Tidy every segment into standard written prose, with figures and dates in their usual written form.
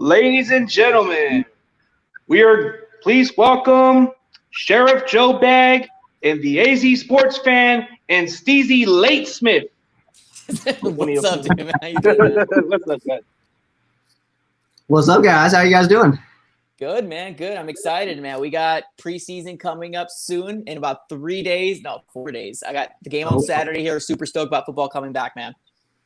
Ladies and gentlemen, please welcome Sheriff Joe Bag and the AZ Sports Fan and Steezy Late Smith. What's up, dude? How you doing, man? What's up, guys? What's up, guys? How you guys doing? Good, man. Good. I'm excited, man. We got preseason coming up soon in about 4 days. I got the game on Saturday here. Super stoked about football coming back, man.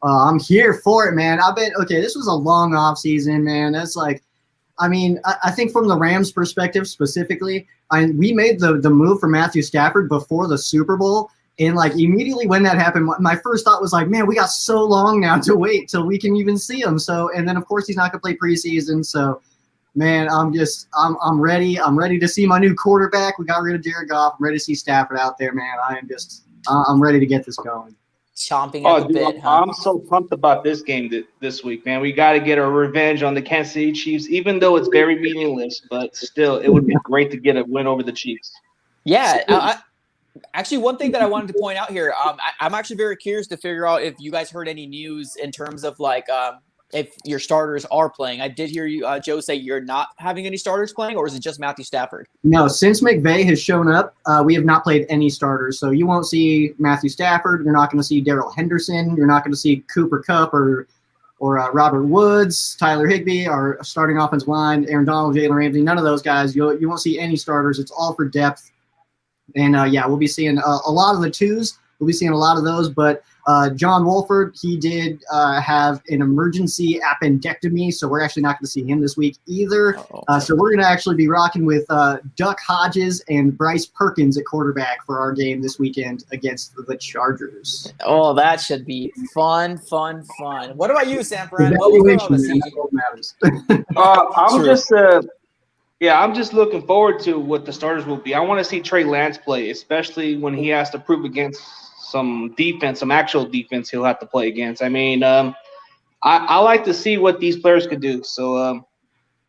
I'm here for it, man. This was a long off season, man. I think from the Rams' perspective specifically, we made the move for Matthew Stafford before the Super Bowl. And immediately when that happened, my first thought was man, we got so long now to wait till we can even see him. So, and then of course he's not gonna play preseason. So, man, I'm ready. I'm ready to see my new quarterback. We got rid of Jared Goff. I'm ready to see Stafford out there, man. I'm ready to get this going. Chomping at the bit. I'm so pumped about this game this week, man. We got to get our revenge on the Kansas City Chiefs, even though it's very meaningless. But still, it would be great to get a win over the Chiefs. Yeah. Actually, one thing that I wanted to point out here, I'm actually very curious to figure out if you guys heard any news in terms of if your starters are playing. I did hear you, Joe, say you're not having any starters playing, or is it just Matthew Stafford? No, since McVay has shown up, we have not played any starters. So you won't see Matthew Stafford. You're not going to see Darrell Henderson. You're not going to see Cooper Kupp or Robert Woods, Tyler Higbee, our starting offensive line, Aaron Donald, Jalen Ramsey. None of those guys. You won't see any starters. It's all for depth. And, we'll be seeing a lot of the twos. We'll be seeing a lot of those. But John Wolford, he did have an emergency appendectomy, so we're actually not going to see him this week either. So we're going to actually be rocking with Duck Hodges and Bryce Perkins at quarterback for our game this weekend against the Chargers. Oh, that should be fun. What about you, Sanford? What was going on this season? I'm just looking forward to what the starters will be. I want to see Trey Lance play, especially when he has to prove against some defense, some actual defense he'll have to play against. I mean, I like to see what these players could do. So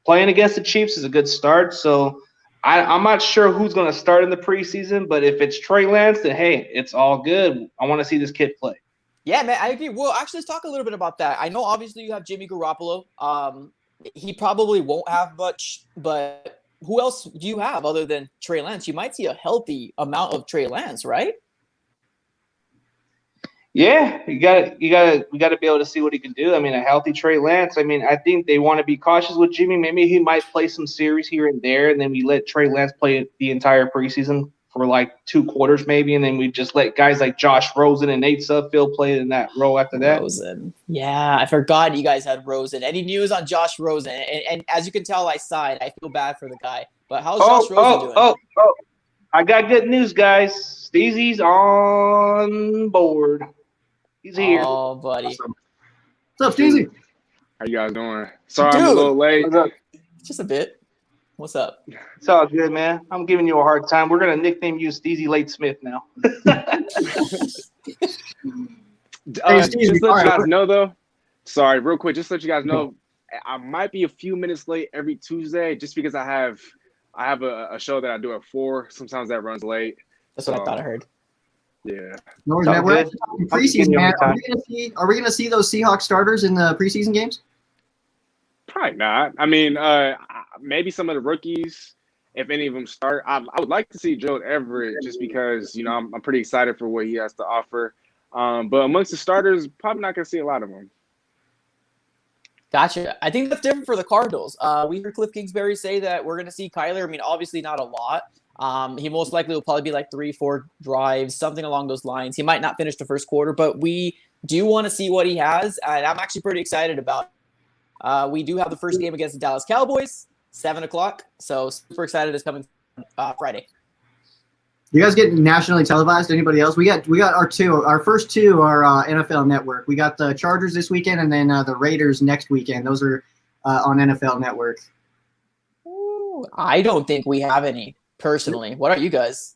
playing against the Chiefs is a good start. So I'm not sure who's going to start in the preseason, but if it's Trey Lance, then, hey, it's all good. I want to see this kid play. Yeah, man, I agree. Well, actually, let's talk a little bit about that. I know, obviously, you have Jimmy Garoppolo. He probably won't have much, but who else do you have other than Trey Lance? You might see a healthy amount of Trey Lance, right? Yeah, we got to be able to see what he can do. I mean, a healthy Trey Lance. I mean, I think they want to be cautious with Jimmy. Maybe he might play some series here and there, and then we let Trey Lance play the entire preseason for 2 quarters maybe, and then we just let guys like Josh Rosen and Nate Sudfeld play in that role after that. Rosen. Yeah, I forgot you guys had Rosen. Any news on Josh Rosen? And as you can tell, I sighed. I feel bad for the guy. But how's Josh Rosen doing? I got good news, guys. Steezy's on board. He's here. Oh, buddy. What's up, Steezy? How you guys doing? Sorry, I'm a little late. What's up? Just a bit. What's up? It's all good, man. I'm giving you a hard time. We're going to nickname you Steezy Late Smith now. Just let you guys know, though. Sorry, real quick. Just let you guys know, I might be a few minutes late every Tuesday just because I have a show that I do at 4. Sometimes that runs late. That's what I thought I heard. Yeah. No worries, man. We're preseason, man. Are we gonna see those Seahawks starters in the preseason games? Probably not. I mean, maybe some of the rookies, if any of them start. I would like to see Joe Everett just because, I'm pretty excited for what he has to offer. But amongst the starters, probably not going to see a lot of them. Gotcha. I think that's different for the Cardinals. We heard Cliff Kingsbury say that we're going to see Kyler. I mean, obviously not a lot. He most likely will probably be 3-4 drives, something along those lines. He might not finish the first quarter, but we do want to see what he has, and I'm actually pretty excited about it. We do have the first game against the Dallas Cowboys, 7:00. So super excited it's coming Friday. You guys get nationally televised? Anybody else? We got our first two are NFL Network. We got the Chargers this weekend, and then the Raiders next weekend. Those are on NFL Network. Ooh, I don't think we have any personally. What are you guys?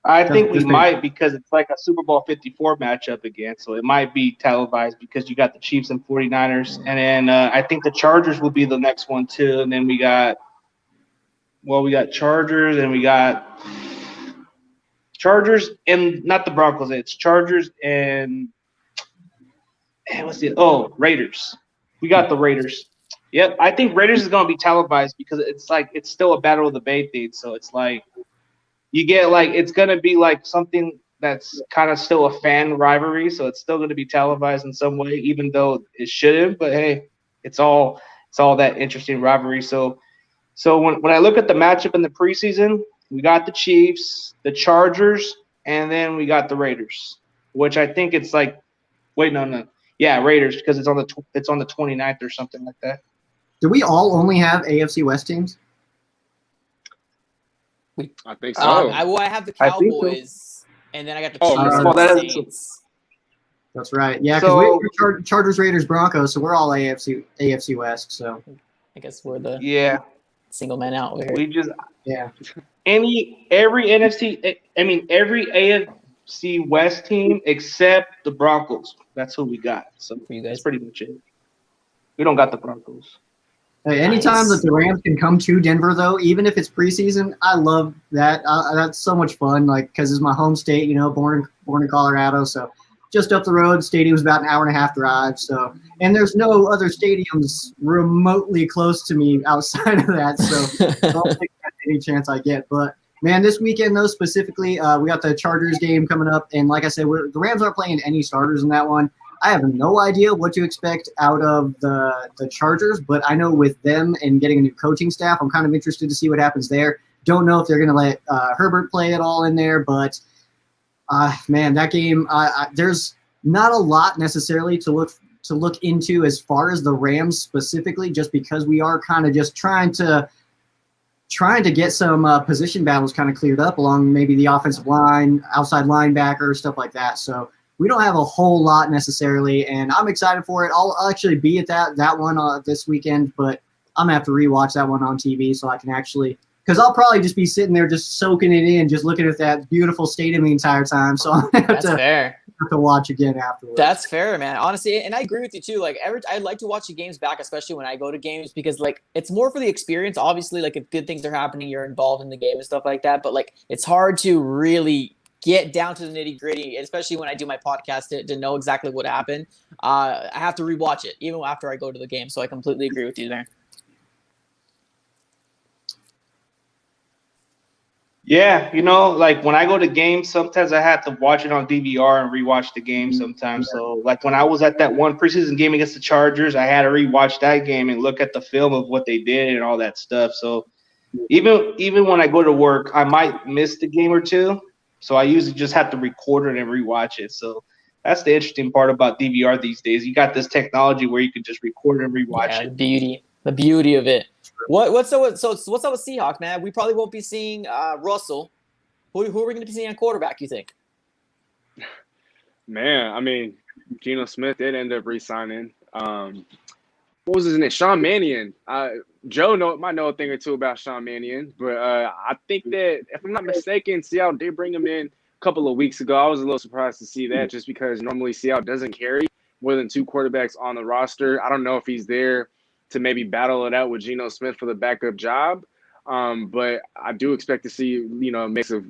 I think we might because it's like a Super Bowl 54 matchup again, so it might be televised because you got the Chiefs and 49ers, and then I think the Chargers will be the next one too, and then we got Chargers, and we got Chargers and not the Broncos. It's Chargers and Raiders. We got the Raiders. Yep, I think Raiders is going to be televised because it's still a battle of the Bay thing. So it's like you get it's going to be like something that's kind of still a fan rivalry. So it's still going to be televised in some way, even though it shouldn't. But hey, it's all that interesting rivalry. So when I look at the matchup in the preseason, we got the Chiefs, the Chargers, and then we got the Raiders, which I think it's Raiders because it's on the 29th or something like that. Do we all only have AFC West teams? I think so. I have the Cowboys, and then I got the Chiefs and the Saints. That's right. Yeah, because we're Chargers, Raiders, Broncos, so we're all AFC West. So I guess we're the single man out here. We just every AFC West team except the Broncos. That's who we got. So for you guys, that's pretty much it. We don't got the Broncos. Hey, anytime that the Rams can come to Denver, though, even if it's preseason, I love that. That's so much fun, because it's my home state, born in Colorado. So just up the road, stadium's about an hour and a half drive. So, and there's no other stadiums remotely close to me outside of that. So I'll take that any chance I get. But, man, this weekend, though, specifically, we got the Chargers game coming up. And like I said, the Rams aren't playing any starters in that one. I have no idea what to expect out of the Chargers, but I know with them and getting a new coaching staff, I'm kind of interested to see what happens there. Don't know if they're going to let Herbert play at all in there, but man, that game, there's not a lot necessarily to look into as far as the Rams specifically, just because we are kind of just trying to get some position battles kind of cleared up along maybe the offensive line, outside linebacker, stuff like that. So we don't have a whole lot necessarily, and I'm excited for it. I'll actually be at that one this weekend, but I'm going to have to rewatch that one on TV so I can actually – because I'll probably just be sitting there just soaking it in, just looking at that beautiful stadium the entire time. So I'm going to have to watch again afterwards. That's fair, man. Honestly, and I agree with you too. I like to watch the games back, especially when I go to games, because it's more for the experience. Obviously, if good things are happening, you're involved in the game and stuff like that. But it's hard to really get down to the nitty gritty, especially when I do my podcast to know exactly what happened. I have to rewatch it even after I go to the game. So I completely agree with you there. Yeah, when I go to games, sometimes I have to watch it on DVR and rewatch the game sometimes. So, when I was at that one preseason game against the Chargers, I had to rewatch that game and look at the film of what they did and all that stuff. So, even when I go to work, I might miss the game or two. So I usually just have to record it and rewatch it. So that's the interesting part about DVR these days. You got this technology where you can just record and rewatch it. The beauty of it. What's up with Seahawks, man? We probably won't be seeing Russell. Who are we going to be seeing on quarterback, you think? Man, Geno Smith did end up re-signing. What was his name? Sean Mannion. Joe might know a thing or two about Sean Mannion, but I think that, if I'm not mistaken, Seattle did bring him in a couple of weeks ago. I was a little surprised to see that, just because normally Seattle doesn't carry more than two quarterbacks on the roster. I don't know if he's there to maybe battle it out with Geno Smith for the backup job, but I do expect to see a mix of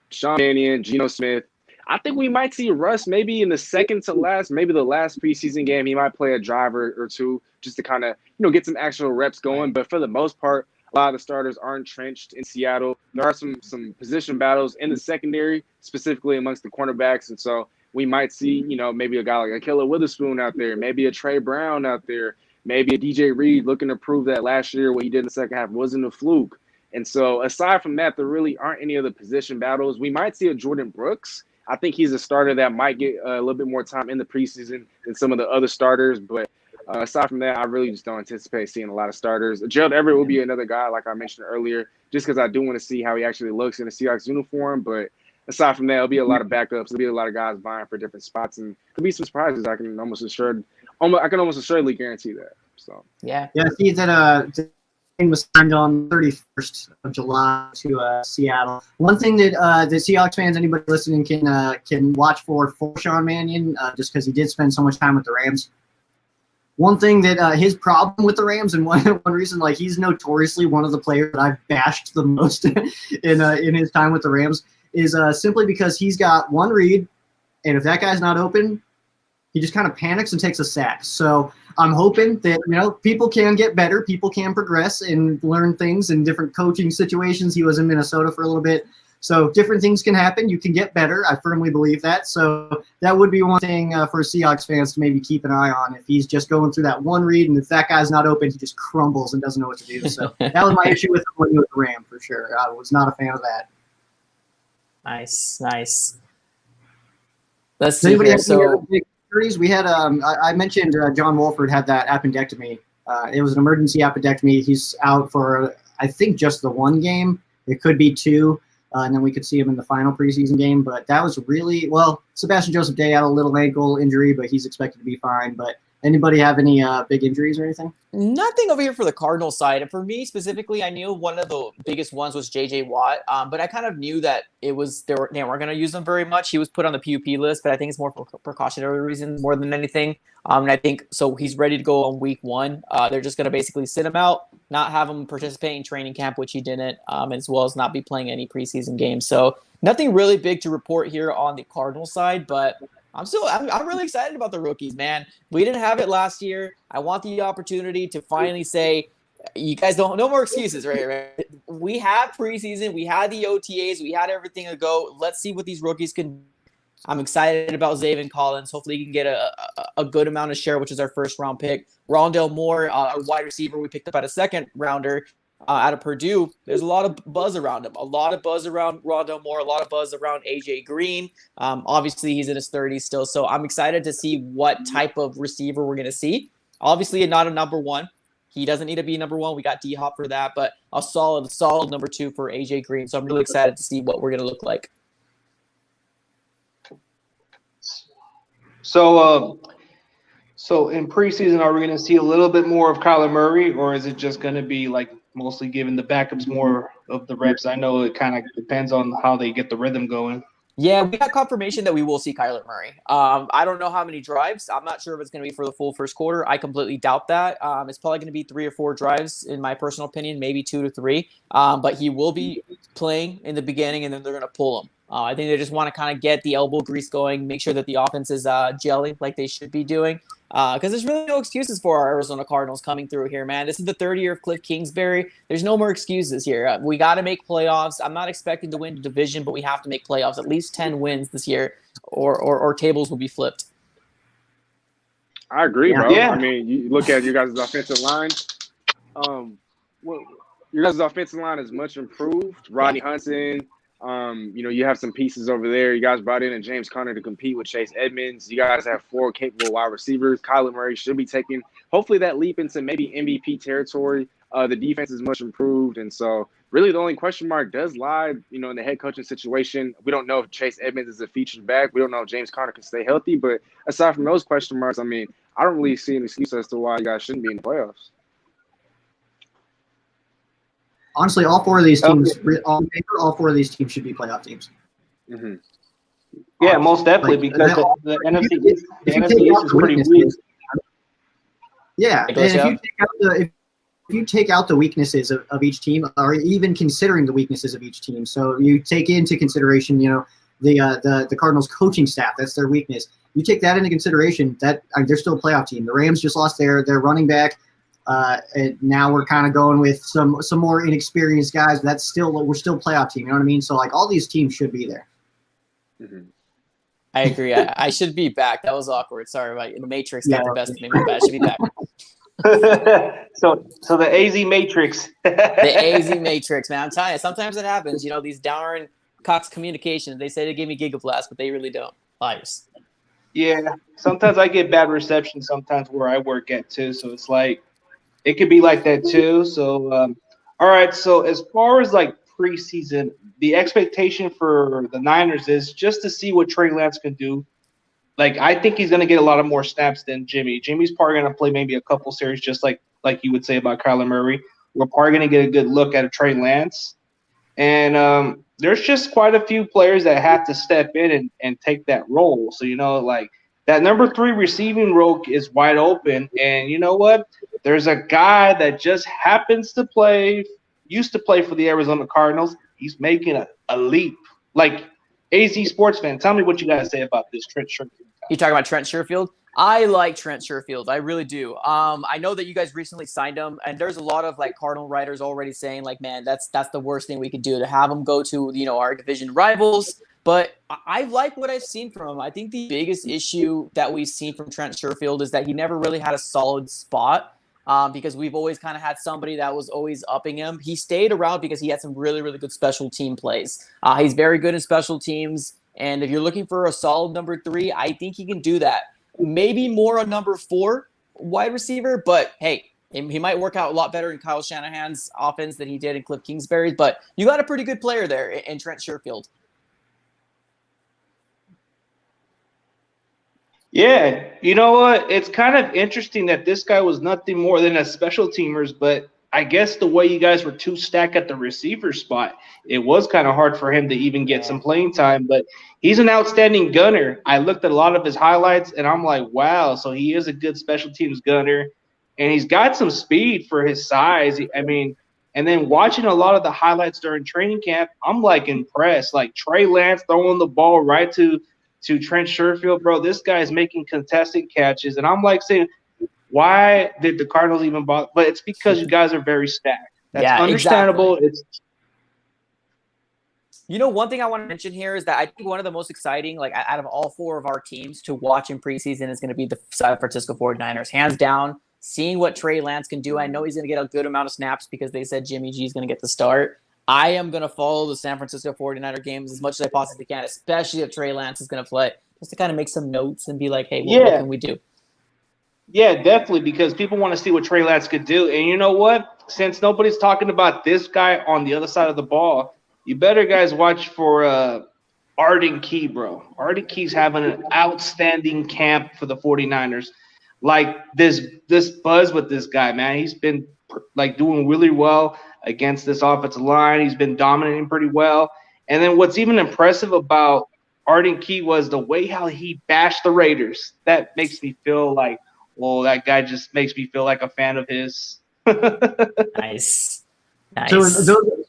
Sean Mannion, Geno Smith. I think we might see Russ maybe in the second to last, maybe the last preseason game. He might play a driver or two just to kind of, get some actual reps going. But for the most part, a lot of the starters are entrenched in Seattle. There are some position battles in the secondary, specifically amongst the cornerbacks. And so we might see, maybe a guy like Ahkello Witherspoon out there, maybe a Trey Brown out there, maybe a DJ Reed looking to prove that last year what he did in the second half wasn't a fluke. And so aside from that, there really aren't any other position battles. We might see a Jordan Brooks. I think he's a starter that might get a little bit more time in the preseason than some of the other starters. But aside from that, I really just don't anticipate seeing a lot of starters. Gerald Everett will be another guy, like I mentioned earlier, just because I do want to see how he actually looks in a Seahawks uniform. But aside from that, it'll be a lot of backups. There'll be a lot of guys vying for different spots, and there'll be some surprises. I can almost assuredly guarantee that. So yeah. See that was signed on 31st of July to Seattle. One thing that the Seahawks fans, anybody listening, can watch for Sean Mannion, just because he did spend so much time with the Rams. One thing that his problem with the Rams, and one reason, he's notoriously one of the players that I've bashed the most in his time with the Rams, is simply because he's got one read, and if that guy's not open, he just kind of panics and takes a sack. So I'm hoping that, people can get better. People can progress and learn things in different coaching situations. He was in Minnesota for a little bit. So different things can happen. You can get better. I firmly believe that. So that would be one thing for Seahawks fans to maybe keep an eye on. If he's just going through that one read, and if that guy's not open, he just crumbles and doesn't know what to do. So that was my issue with the Ram for sure. I was not a fan of that. Nice. Let's see here. So we had I mentioned John Wolford had that appendectomy. It was an emergency appendectomy. He's out for I think just the one game. It could be two. And then we could see him in the final preseason game. But that was really, Sebastian Joseph Day had a little ankle injury, but he's expected to be fine. But anybody have any big injuries or anything? Nothing over here for the Cardinals side. And for me specifically, I knew one of the biggest ones was J.J. Watt. But I kind of knew that they weren't going to use him very much. He was put on the PUP list, but I think it's more for precautionary reasons more than anything. And I think so he's ready to go on week 1. They're just going to basically sit him out, not have him participate in training camp, which he didn't, as well as not be playing any preseason games. So nothing really big to report here on the Cardinals side, but I'm really excited about the rookies, man. We didn't have it last year. I want the opportunity to finally say, you guys no more excuses, right? We had preseason, we had the OTAs, we had everything to go. Let's see what these rookies can do. I'm excited about Zaven Collins. Hopefully he can get a good amount of share, which is our first round pick. Rondell Moore, our wide receiver, we picked up at a second rounder out of Purdue. There's a lot of buzz around him. A lot of buzz around Rondell Moore. A lot of buzz around AJ Green. Obviously he's in his 30s still, so I'm excited to see what type of receiver we're going to see. Obviously not a number 1. He doesn't need to be number 1. We got D-Hop for that, but a solid number 2 for AJ Green. So I'm really excited to see what we're going to look like. So in preseason, are we going to see a little bit more of Kyler Murray, or is it just going to be like mostly giving the backups more of the reps? I know it kind of depends on how they get the rhythm going. Yeah, we got confirmation that we will see Kyler Murray. I don't know how many drives. I'm not sure if it's going to be for the full first quarter. I completely doubt that. It's probably going to be 3 or 4 drives, in my personal opinion, maybe 2 to 3. But he will be playing in the beginning, and then they're going to pull him. I think they just want to kind of get the elbow grease going, make sure that the offense is gelling like they should be doing. Because there's really no excuses for our Arizona Cardinals coming through here, man. This is the 3rd year of Cliff Kingsbury. There's no more excuses here. We got to make playoffs. I'm not expecting to win the division, but we have to make playoffs. At least 10 wins this year, or tables will be flipped. I agree, bro. Yeah. I mean, you look at your guys' offensive line. Your guys' offensive line is much improved. Rodney Hudson. You have some pieces over there. You guys brought in a James Conner to compete with Chase Edmonds. You guys have 4 capable wide receivers. Kyler Murray should be taking, hopefully, that leap into maybe MVP territory. The defense is much improved. And so really the only question mark does lie, in the head coaching situation. We don't know if Chase Edmonds is a featured back. We don't know if James Conner can stay healthy. But aside from those question marks, I mean, I don't really see an excuse as to why you guys shouldn't be in the playoffs. Honestly, all 4 of these teams, on paper, all 4 of these teams should be playoff teams. Mm-hmm. Yeah, most definitely, because the NFC East is pretty weak. Yeah, and if you take out the weaknesses of each team, or even considering the weaknesses of each team, so you take into consideration, the Cardinals coaching staff, that's their weakness. You take that into consideration, that they're still a playoff team. The Rams just lost their running back. And now we're kind of going with some more inexperienced guys. But we're still a playoff team. You know what I mean? So like all these teams should be there. Mm-hmm. I agree. I should be back. That was awkward. Sorry about you. The Matrix got the best of me. My bad. I should be back. So the AZ Matrix. The AZ Matrix, man. I'm telling you, sometimes it happens. These darn Cox Communications, they say they gave me Gigablast, but they really don't. Liars. Yeah. Sometimes I get bad reception sometimes where I work at too. So it's like, it could be like that too. So, all right. So as far as like preseason, the expectation for the Niners is just to see what Trey Lance can do. Like, I think he's going to get a lot of more snaps than Jimmy. Jimmy's probably going to play maybe a couple series, just like you would say about Kyler Murray. We're probably going to get a good look at a Trey Lance. And there's just quite a few players that have to step in and take that role. So, like that number 3 receiving role is wide open. And you know what? There's a guy that just happens to used to play for the Arizona Cardinals. He's making a leap. Like, AZ Sports fan, tell me what you got to say about this Trent Sherfield. You talking about Trent Sherfield? I like Trent Sherfield. I really do. I know that you guys recently signed him, and there's a lot of like Cardinal writers already saying like, man, that's the worst thing we could do to have him go to, our division rivals. But I like what I've seen from him. I think the biggest issue that we've seen from Trent Sherfield is that he never really had a solid spot. Because we've always kind of had somebody that was always upping him. He stayed around because he had some really, really good special team plays. He's very good in special teams. And if you're looking for a solid number 3, I think he can do that. Maybe more a number 4 wide receiver, but hey, he might work out a lot better in Kyle Shanahan's offense than he did in Cliff Kingsbury's. But you got a pretty good player there in Trent Sherfield. Yeah, you know what? It's kind of interesting that this guy was nothing more than a special teamers, but I guess the way you guys were too stacked at the receiver spot, it was kind of hard for him to even get some playing time. But he's an outstanding gunner. I looked at a lot of his highlights, and I'm like, wow, so he is a good special teams gunner. And he's got some speed for his size. I mean, and then watching a lot of the highlights during training camp, I'm like impressed. Like Trey Lance throwing the ball right to Trent Sherfield, bro. This guy is making contested catches. And I'm like saying, why did the Cardinals even bother? But it's because you guys are very stacked. That's understandable. Exactly. One thing I want to mention here is that I think one of the most exciting, like out of all 4 of our teams to watch in preseason is going to be the San Francisco 49ers. Hands down, seeing what Trey Lance can do. I know he's going to get a good amount of snaps because they said Jimmy G is going to get the start. I am going to follow the San Francisco 49er games as much as I possibly can, especially if Trey Lance is going to play, just to kind of make some notes and be like, hey, what can we do? Yeah, definitely, because people want to see what Trey Lance could do. And you know what? Since nobody's talking about this guy on the other side of the ball, you better guys watch for Arden Key, bro. Arden Key's having an outstanding camp for the 49ers. Like this buzz with this guy, man. He's been like doing really well against this offensive line. He's been dominating pretty well. And then what's even impressive about Arden Key was the way how he bashed the Raiders. That makes me feel like, well, that guy just makes me feel like a fan of his. Nice. So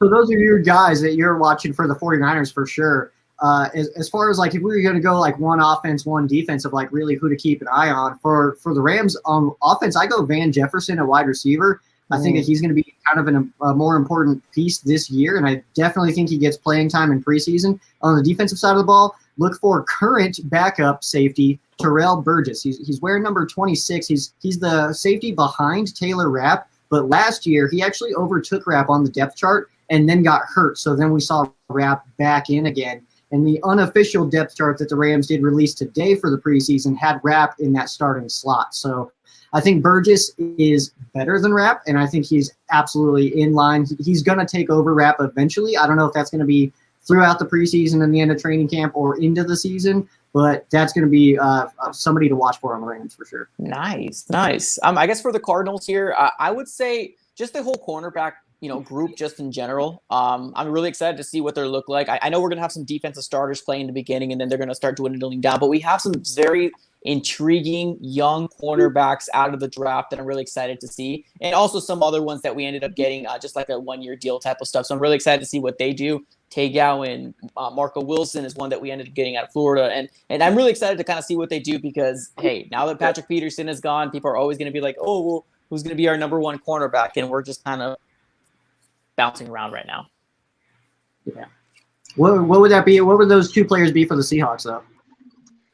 those are your guys that you're watching for the 49ers for sure. As far as like if we were going to go like one offense, one defense of like really who to keep an eye on for the Rams on offense, I go Van Jefferson at wide receiver. I think that he's going to be kind of a more important piece this year, and I definitely think he gets playing time in preseason. On the defensive side of the ball, look for current backup safety Terrell Burgess. He's wearing number 26. He's the safety behind Taylor Rapp, but last year he actually overtook Rapp on the depth chart and then got hurt. So then we saw Rapp back in again. And the unofficial depth chart that the Rams did release today for the preseason had Rapp in that starting slot. So I think Burgess is better than Rapp, and I think he's absolutely in line. He's going to take over Rapp eventually. I don't know if that's going to be throughout the preseason and the end of training camp or into the season, but that's going to be somebody to watch for on the Rams for sure. Nice. I guess for the Cardinals here, I would say just the whole cornerback group just in general. I'm really excited to see what they look like. I know we're going to have some defensive starters playing in the beginning, and then they're going to start dwindling down, but we have some very intriguing young cornerbacks out of the draft that I'm really excited to see. And also some other ones that we ended up getting just like a 1-year deal type of stuff. So I'm really excited to see what they do. Tay Gowan, Marco Wilson is one that we ended up getting out of Florida. And I'm really excited to kind of see what they do because, hey, now that Patrick Peterson is gone, people are always going to be like, oh, well, who's going to be our number 1 cornerback? And we're just kind of bouncing around right now. Yeah. What would that be? What would those 2 players be for the Seahawks, though?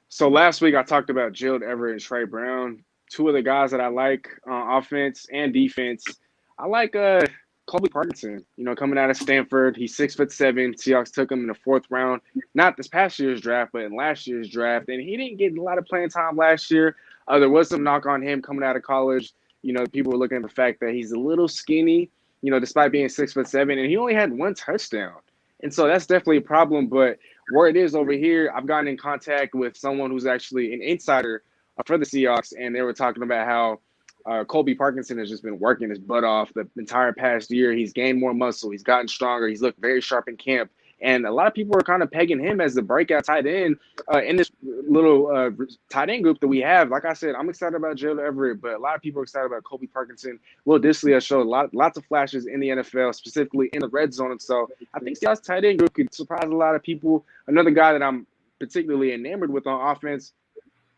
So last week I talked about Gerald Everett and Trey Brown, 2 of the guys that I like on offense and defense. I like Colby Parkinson, coming out of Stanford. He's 6'7". Seahawks took him in the 4th round, not this past year's draft, but in last year's draft. And he didn't get a lot of playing time last year. There was some knock on him coming out of college. People were looking at the fact that he's a little skinny, despite being 6'7", and he only had 1 touchdown. And so that's definitely a problem. But where it is over here, I've gotten in contact with someone who's actually an insider for the Seahawks, and they were talking about how Colby Parkinson has just been working his butt off the entire past year. He's gained more muscle. He's gotten stronger. He's looked very sharp in camp. And a lot of people are kind of pegging him as the breakout tight end in this little tight end group that we have. Like I said, I'm excited about Gerald Everett, but a lot of people are excited about Colby Parkinson. Will Dissly has showed lots of flashes in the NFL, specifically in the red zone. And so I think Seattle's tight end group could surprise a lot of people. Another guy that I'm particularly enamored with on offense,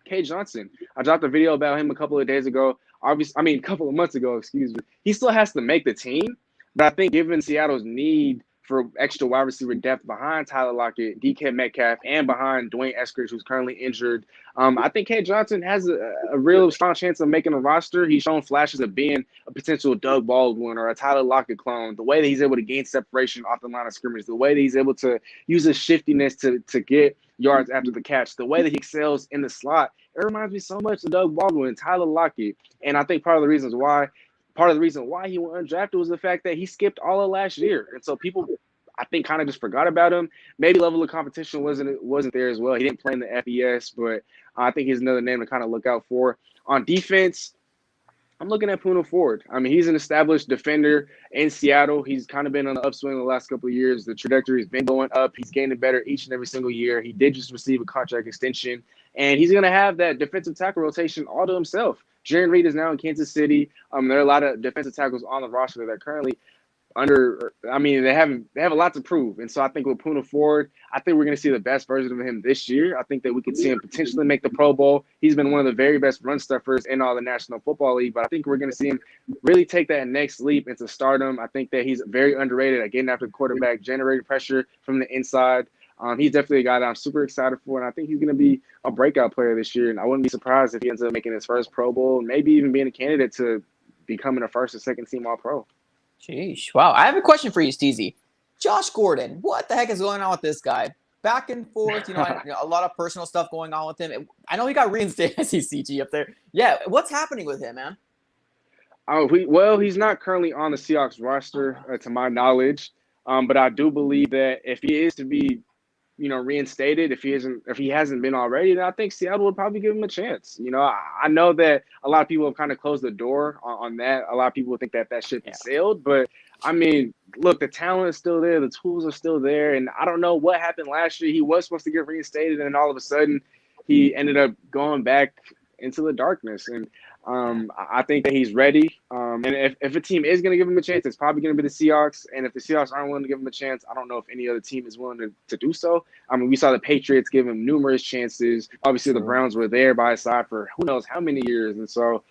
K. Johnson. I dropped a video about him a couple of days ago. A couple of months ago, excuse me. He still has to make the team, but I think given Seattle's need for extra wide receiver depth behind Tyler Lockett, DK Metcalf, and behind Dwayne Eskridge, who's currently injured, I think K. Johnson has a real strong chance of making a roster. He's shown flashes of being a potential Doug Baldwin or a Tyler Lockett clone. The way that he's able to gain separation off the line of scrimmage, the way that he's able to use his shiftiness to get yards after the catch, the way that he excels in the slot, it reminds me so much of Doug Baldwin, Tyler Lockett. And I think part of the reason why he went undrafted was the fact that he skipped all of last year. And so people, I think, kind of just forgot about him. Maybe level of competition wasn't there as well. He didn't play in the FES, but I think he's another name to kind of look out for. On defense, I'm looking at Poona Ford. I mean, he's an established defender in Seattle. He's kind of been on the upswing the last couple of years. The trajectory has been going up. He's getting better each and every single year. He did just receive a contract extension, and he's going to have that defensive tackle rotation all to himself. Jaron Reed is now in Kansas City. There are a lot of defensive tackles on the roster that are currently they have a lot to prove. And so I think with Poona Ford, I think we're going to see the best version of him this year. I think that we could see him potentially make the Pro Bowl. He's been one of the very best run stuffers in all the National Football League, but I think we're going to see him really take that next leap into stardom. I think that he's very underrated at getting after the quarterback, generating pressure from the inside. He's definitely a guy that I'm super excited for, and I think he's going to be a breakout player this year. And I wouldn't be surprised if he ends up making his first Pro Bowl, and maybe even being a candidate to becoming a first or second team All-Pro. Sheesh. Wow. I have a question for you, Steezy. Josh Gordon, what the heck is going on with this guy? Back and forth, a lot of personal stuff going on with him. I know he got reinstated SECG up there. Yeah, what's happening with him, man? He's not currently on the Seahawks roster, to my knowledge. But I do believe that if he is to be, reinstated, if he hasn't been already, then I think Seattle would probably give him a chance. I know that a lot of people have kind of closed the door on that. A lot of people think that ship is sailed, but I mean, look, the talent is still there, the tools are still there, and I don't know what happened last year. He was supposed to get reinstated, and then all of a sudden, he ended up going back into the darkness. And I think that he's ready. And if a team is going to give him a chance, it's probably going to be the Seahawks. And if the Seahawks aren't willing to give him a chance, I don't know if any other team is willing to do so. I mean, we saw the Patriots give him numerous chances. Obviously, the Browns were there by his side for who knows how many years. And so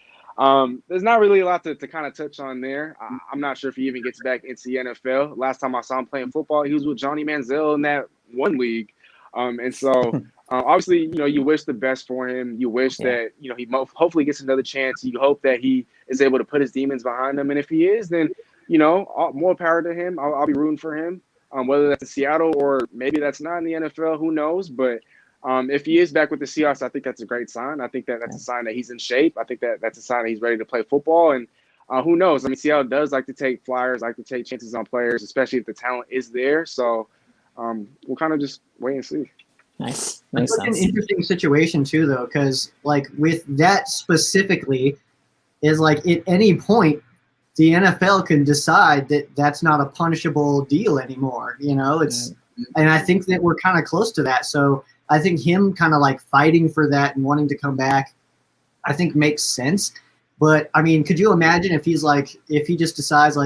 there's not really a lot to kind of touch on there. I'm not sure if he even gets back into the NFL. Last time I saw him playing football, he was with Johnny Manziel in that one league. And so obviously, you wish the best for him. You wish that, he hopefully gets another chance. You hope that he is able to put his demons behind him. And if he is, then, more power to him. I'll be rooting for him, whether that's in Seattle or maybe that's not in the NFL. Who knows? But if he is back with the Seahawks, I think that's a great sign. I think that's a sign that he's in shape. I think that's a sign that he's ready to play football. And who knows? I mean, Seattle does like to take flyers, like to take chances on players, especially if the talent is there. So we'll kind of just wait and see. Nice. It's like an interesting situation too, though, because like with that specifically, is like at any point the NFL can decide that that's not a punishable deal anymore. It's and I think that we're kind of close to that. So I think him kind of like fighting for that and wanting to come back, I think makes sense. But I mean, could you imagine if he just decides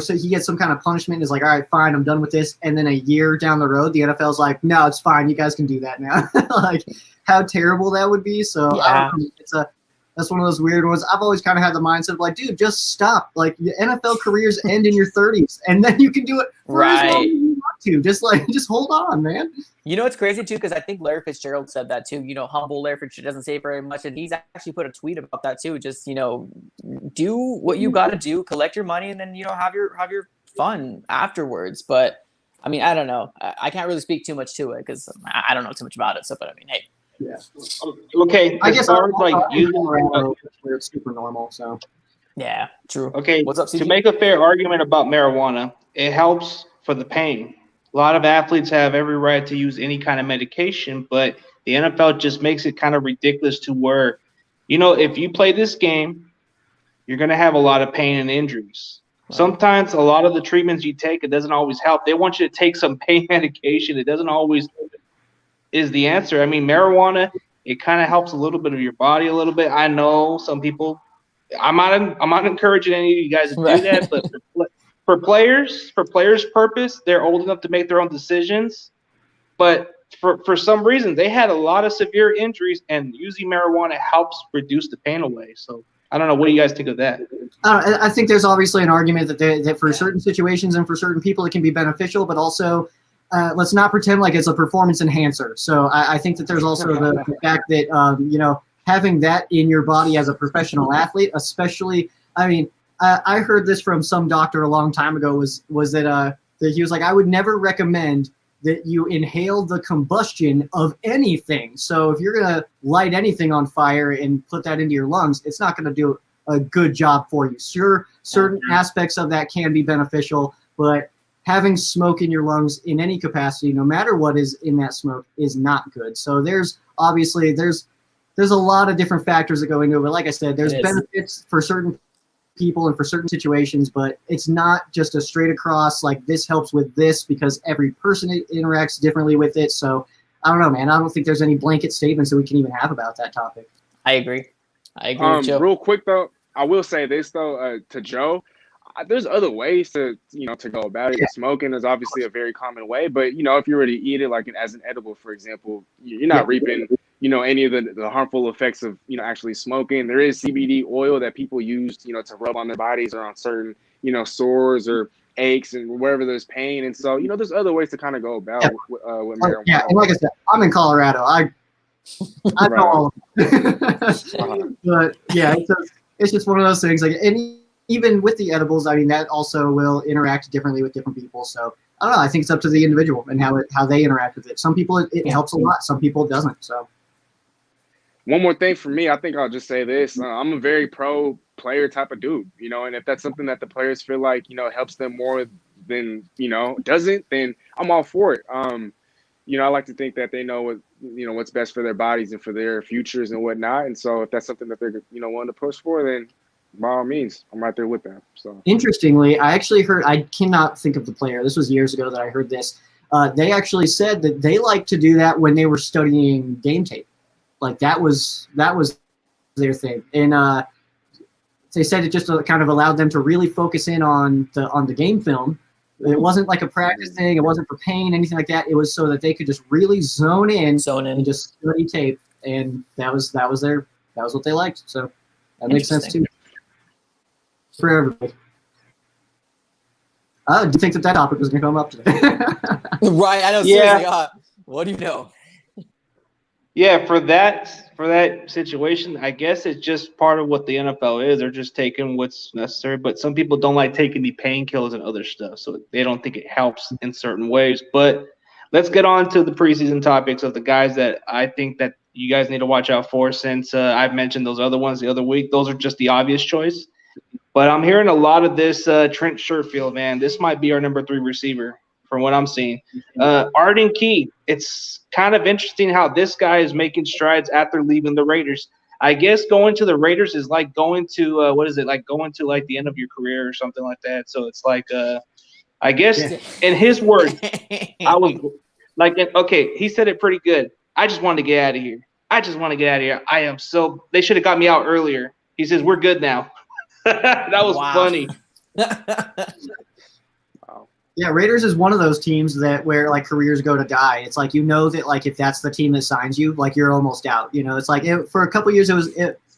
so he gets some kind of punishment and is like, all right, fine, I'm done with this. And then a year down the road, the NFL's like, no, it's fine. You guys can do that now. Like how terrible that would be. So I don't know, that's one of those weird ones. I've always kind of had the mindset of like, dude, just stop. Like your NFL careers end in your 30s and then you can do it for as long as you want to. Just hold on, man. It's crazy too, because I think Larry Fitzgerald said that too. Humble Larry Fitzgerald doesn't say very much, and he's actually put a tweet about that too. Just do what you got to do, collect your money, and then have your fun afterwards. But I mean, I don't know. I can't really speak too much to it because I don't know too much about it. So, but I mean, hey. Yeah. Okay. I guess I'm using where it's super normal. So. Yeah. True. Okay. What's up, CG? To make a fair argument about marijuana, it helps for the pain. A lot of athletes have every right to use any kind of medication, but the NFL just makes it kind of ridiculous to where, if you play this game, you're going to have a lot of pain and injuries. Right. Sometimes a lot of the treatments you take, it doesn't always help. They want you to take some pain medication. It doesn't always is the answer. I mean, marijuana, it kind of helps a little bit of your body a little bit. I know some people, I'm not encouraging any of you guys to do that, but for players' purpose, they're old enough to make their own decisions. But for some reason, they had a lot of severe injuries, and using marijuana helps reduce the pain away. So I don't know. What do you guys think of that? I think there's obviously an argument that for certain situations and for certain people it can be beneficial, but also let's not pretend like it's a performance enhancer. So I think that there's also the fact that having that in your body as a professional athlete, especially, I mean, I heard this from some doctor a long time ago was that he was like, I would never recommend that you inhale the combustion of anything. So if you're going to light anything on fire and put that into your lungs, it's not going to do a good job for you. Sure, certain aspects of that can be beneficial, but having smoke in your lungs in any capacity, no matter what is in that smoke, is not good. So there's obviously there's a lot of different factors that go into it. But like I said, there's benefits for certain people and for certain situations, but it's not just a straight across like this helps with this because every person interacts differently with it. So I don't know, man. I don't think there's any blanket statements that we can even have about that topic. I agree with Joe. Real quick though, I will say this though to Joe. There's other ways to go about it. Yeah. Smoking is obviously a very common way, but if you were to eat it like as an edible, for example, you're not reaping any of the harmful effects of actually smoking. There is CBD oil that people use to rub on their bodies or on certain sores or aches and wherever there's pain. And so there's other ways to kind of go about with marijuana. Yeah, and like I said, I'm in Colorado. I know all of it. But yeah, it's just one of those things. Like even with the edibles, I mean, that also will interact differently with different people. So I don't know. I think it's up to the individual and how they interact with it. Some people it helps a lot. Some people it doesn't. So one more thing for me, I think I'll just say this. I'm a very pro player type of dude, and if that's something that the players feel like, helps them more than, doesn't, then I'm all for it. I like to think that they know what, what's best for their bodies and for their futures and whatnot. And so if that's something that they're, wanting to push for, then by all means, I'm right there with them. So interestingly, I actually heard, I cannot think of the player. This was years ago that I heard this. They actually said that they like to do that when they were studying game tape. Like that was their thing. And they said it just kind of allowed them to really focus in on the game film. It wasn't like a practice thing. It wasn't for pain, anything like that. It was so that they could just really zone in and just study tape. And that was what they liked. So that makes sense too. For everybody. Do you think that topic was going to come up today? Right. I know. Seriously, what do you know? Yeah, for that situation, I guess it's just part of what the NFL is. They're just taking what's necessary. But some people don't like taking the painkillers and other stuff, so they don't think it helps in certain ways. But let's get on to the preseason topics of the guys that I think that you guys need to watch out for. Since I've mentioned those other ones the other week, those are just the obvious choice. But I'm hearing a lot of this Trent Sherfield, man. This might be our number 3 receiver from what I'm seeing. Arden Key, it's kind of interesting how this guy is making strides after leaving the Raiders. I guess going to the Raiders is like going to going to like the end of your career or something like that. So it's like I guess in his words, I was like, okay, he said it pretty good. I just wanted to get out of here. I am so – they should have got me out earlier. He says, we're good now. That was funny. Yeah, Raiders is one of those teams where like careers go to die. It's like that like if that's the team that signs you, like you're almost out. It's like for a couple of years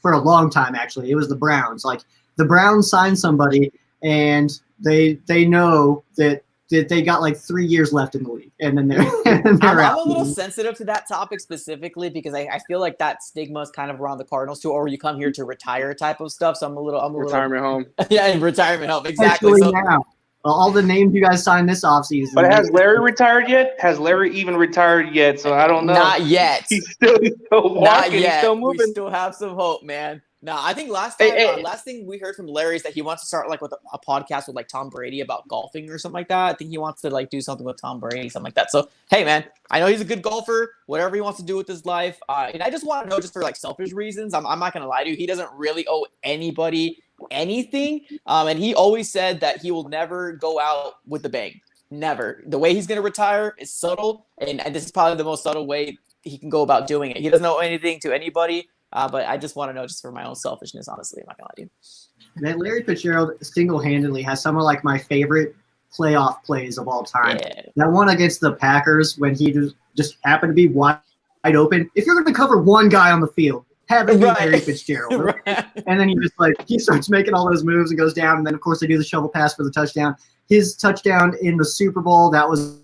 for a long time actually. It was the Browns. Like the Browns signed somebody and they know that they got like 3 years left in the league, and then they're I'm a little sensitive to that topic specifically because I feel like that stigma is kind of around the Cardinals too, or you come here to retire type of stuff. So I'm a little retirement home. Yeah, in retirement home, exactly. Now, all the names you guys signed this offseason. But has Larry retired yet? Has Larry even retired yet? So I don't know. Not yet. He's still walking. Not yet. He's still moving. We still have some hope, man. No, I think last thing we heard from Larry is that he wants to start like with a podcast with like Tom Brady about golfing or something like that. I think he wants to like do something with Tom Brady, something like that. So, hey, man, I know he's a good golfer, whatever he wants to do with his life. And I just want to know, just for like selfish reasons, I'm not going to lie to you. He doesn't really owe anybody anything. And he always said that he will never go out with the bang. Never. The way he's going to retire is subtle. And this is probably the most subtle way he can go about doing it. He doesn't owe anything to anybody. But I just want to know, just for my own selfishness, honestly, I'm not going to lie to you. Man, Larry Fitzgerald single-handedly has some of like my favorite playoff plays of all time. Yeah. That one against the Packers when he just happened to be wide open. If you're going to cover one guy on the field, have it be Larry Fitzgerald. Right. And then he starts making all those moves and goes down. And then, of course, they do the shovel pass for the touchdown. His touchdown in the Super Bowl, that was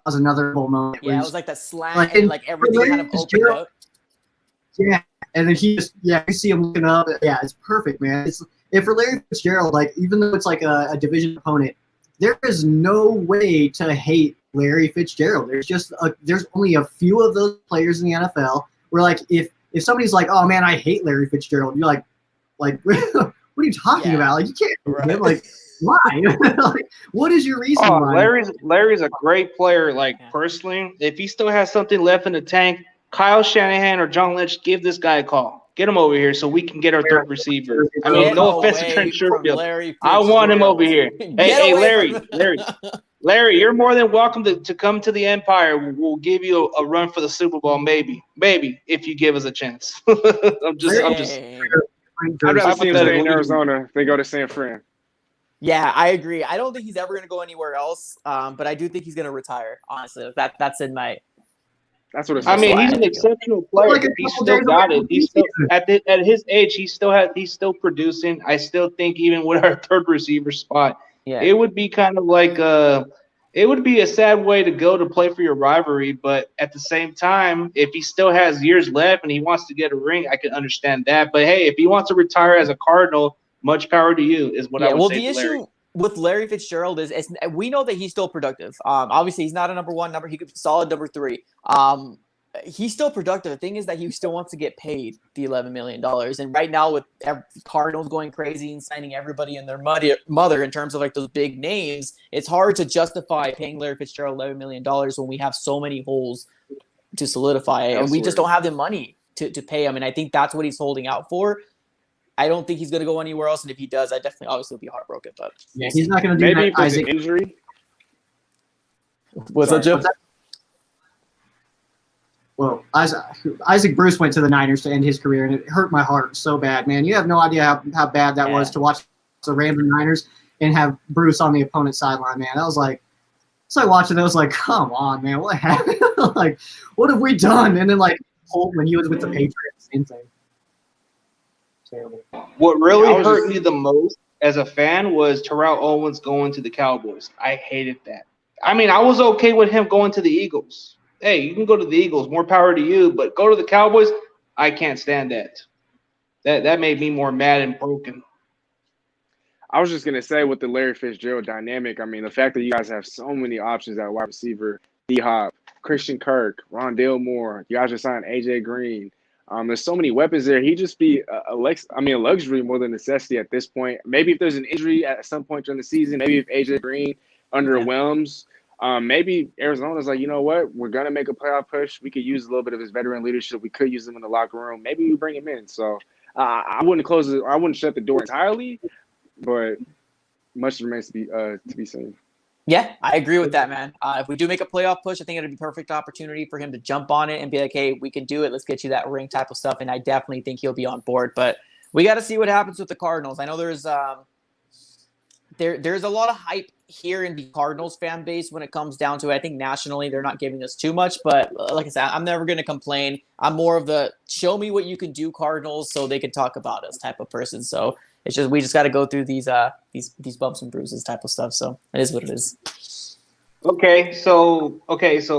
another bowl moment. Yeah, it was like that slant and like everything kind of opened up. Yeah, and then you see him looking up. Yeah, it's perfect, man. If for Larry Fitzgerald, like even though it's like a division opponent, there is no way to hate Larry Fitzgerald. There's only a few of those players in the NFL where like if somebody's like, oh man, I hate Larry Fitzgerald, you're like what are you talking about? Like you can't hate him. Like why? Like, what is your reason? Why? Larry's a great player. Like personally, if he still has something left in the tank, Kyle Shanahan or John Lynch, give this guy a call. Get him over here so we can get our third receiver. I mean, no offense to Trent Sherfield. I want him over here. Hey, Larry, you're more than welcome to come to the Empire. We'll give you a run for the Super Bowl, maybe, if you give us a chance. I'm just. I'd rather see him stay in Arizona if they go to San Fran. Yeah, I agree. I don't think he's ever going to go anywhere else, but I do think he's going to retire. Honestly, that's in my. That's what it's. I mean, he's an exceptional player. Like he's still got it. He's still at his age. He's still producing. I still think even with our third receiver spot, it would be kind of like it would be a sad way to go to play for your rivalry. But at the same time, if he still has years left and he wants to get a ring, I can understand that. But hey, if he wants to retire as a Cardinal, much power to you is what I would say. Well, the issue with Larry Fitzgerald is we know that he's still productive. Obviously, he's not a number one number. He could be solid number three. He's still productive. The thing is that he still wants to get paid the $11 million. And right now with Cardinals going crazy and signing everybody and their mother in terms of like those big names, it's hard to justify paying Larry Fitzgerald $11 million when we have so many holes to solidify. And we just don't have the money to pay him. And I think that's what he's holding out for. I don't think he's going to go anywhere else, and if he does, I definitely obviously will be heartbroken. But yeah, he's not going to do maybe that. If it's an injury. What's that, Joe? Well, Isaac Bruce went to the Niners to end his career, and it hurt my heart so bad, man. You have no idea how bad that was to watch the Rams and Niners and have Bruce on the opponent's sideline, man. That was like, it's like watching. I was like, come on, man, what happened? Like, what have we done? And then like Holt when he was with the Patriots, same thing. Terrible. What really hurt me the most as a fan was Terrell Owens going to the Cowboys. I hated that. I mean, I was okay with him going to the Eagles. Hey, you can go to the Eagles, more power to you, but go to the Cowboys, I can't stand that. That made me more mad and broken. I was just going to say with the Larry Fitzgerald dynamic, I mean, the fact that you guys have so many options at wide receiver, D-Hop, Christian Kirk, Rondale Moore, you guys just signed A.J. Green. There's so many weapons there. He'd just be a luxury more than necessity at this point. Maybe if there's an injury at some point during the season, maybe if A.J. Green underwhelms, maybe Arizona's like, you know what, we're going to make a playoff push. We could use a little bit of his veteran leadership. We could use him in the locker room. Maybe we bring him in. So I wouldn't I wouldn't shut the door entirely, but much remains to be seen. Yeah, I agree with that, man. If we do make a playoff push, I think it'd be a perfect opportunity for him to jump on it and be like, hey, we can do it. Let's get you that ring type of stuff. And I definitely think he'll be on board. But we got to see what happens with the Cardinals. I know there's a lot of hype here in the Cardinals fan base when it comes down to it. I think nationally they're not giving us too much. But like I said, I'm never going to complain. I'm more of the show me what you can do Cardinals so they can talk about us type of person. So it's just we just got to go through these bumps and bruises type of stuff. So it is what it is. Okay, so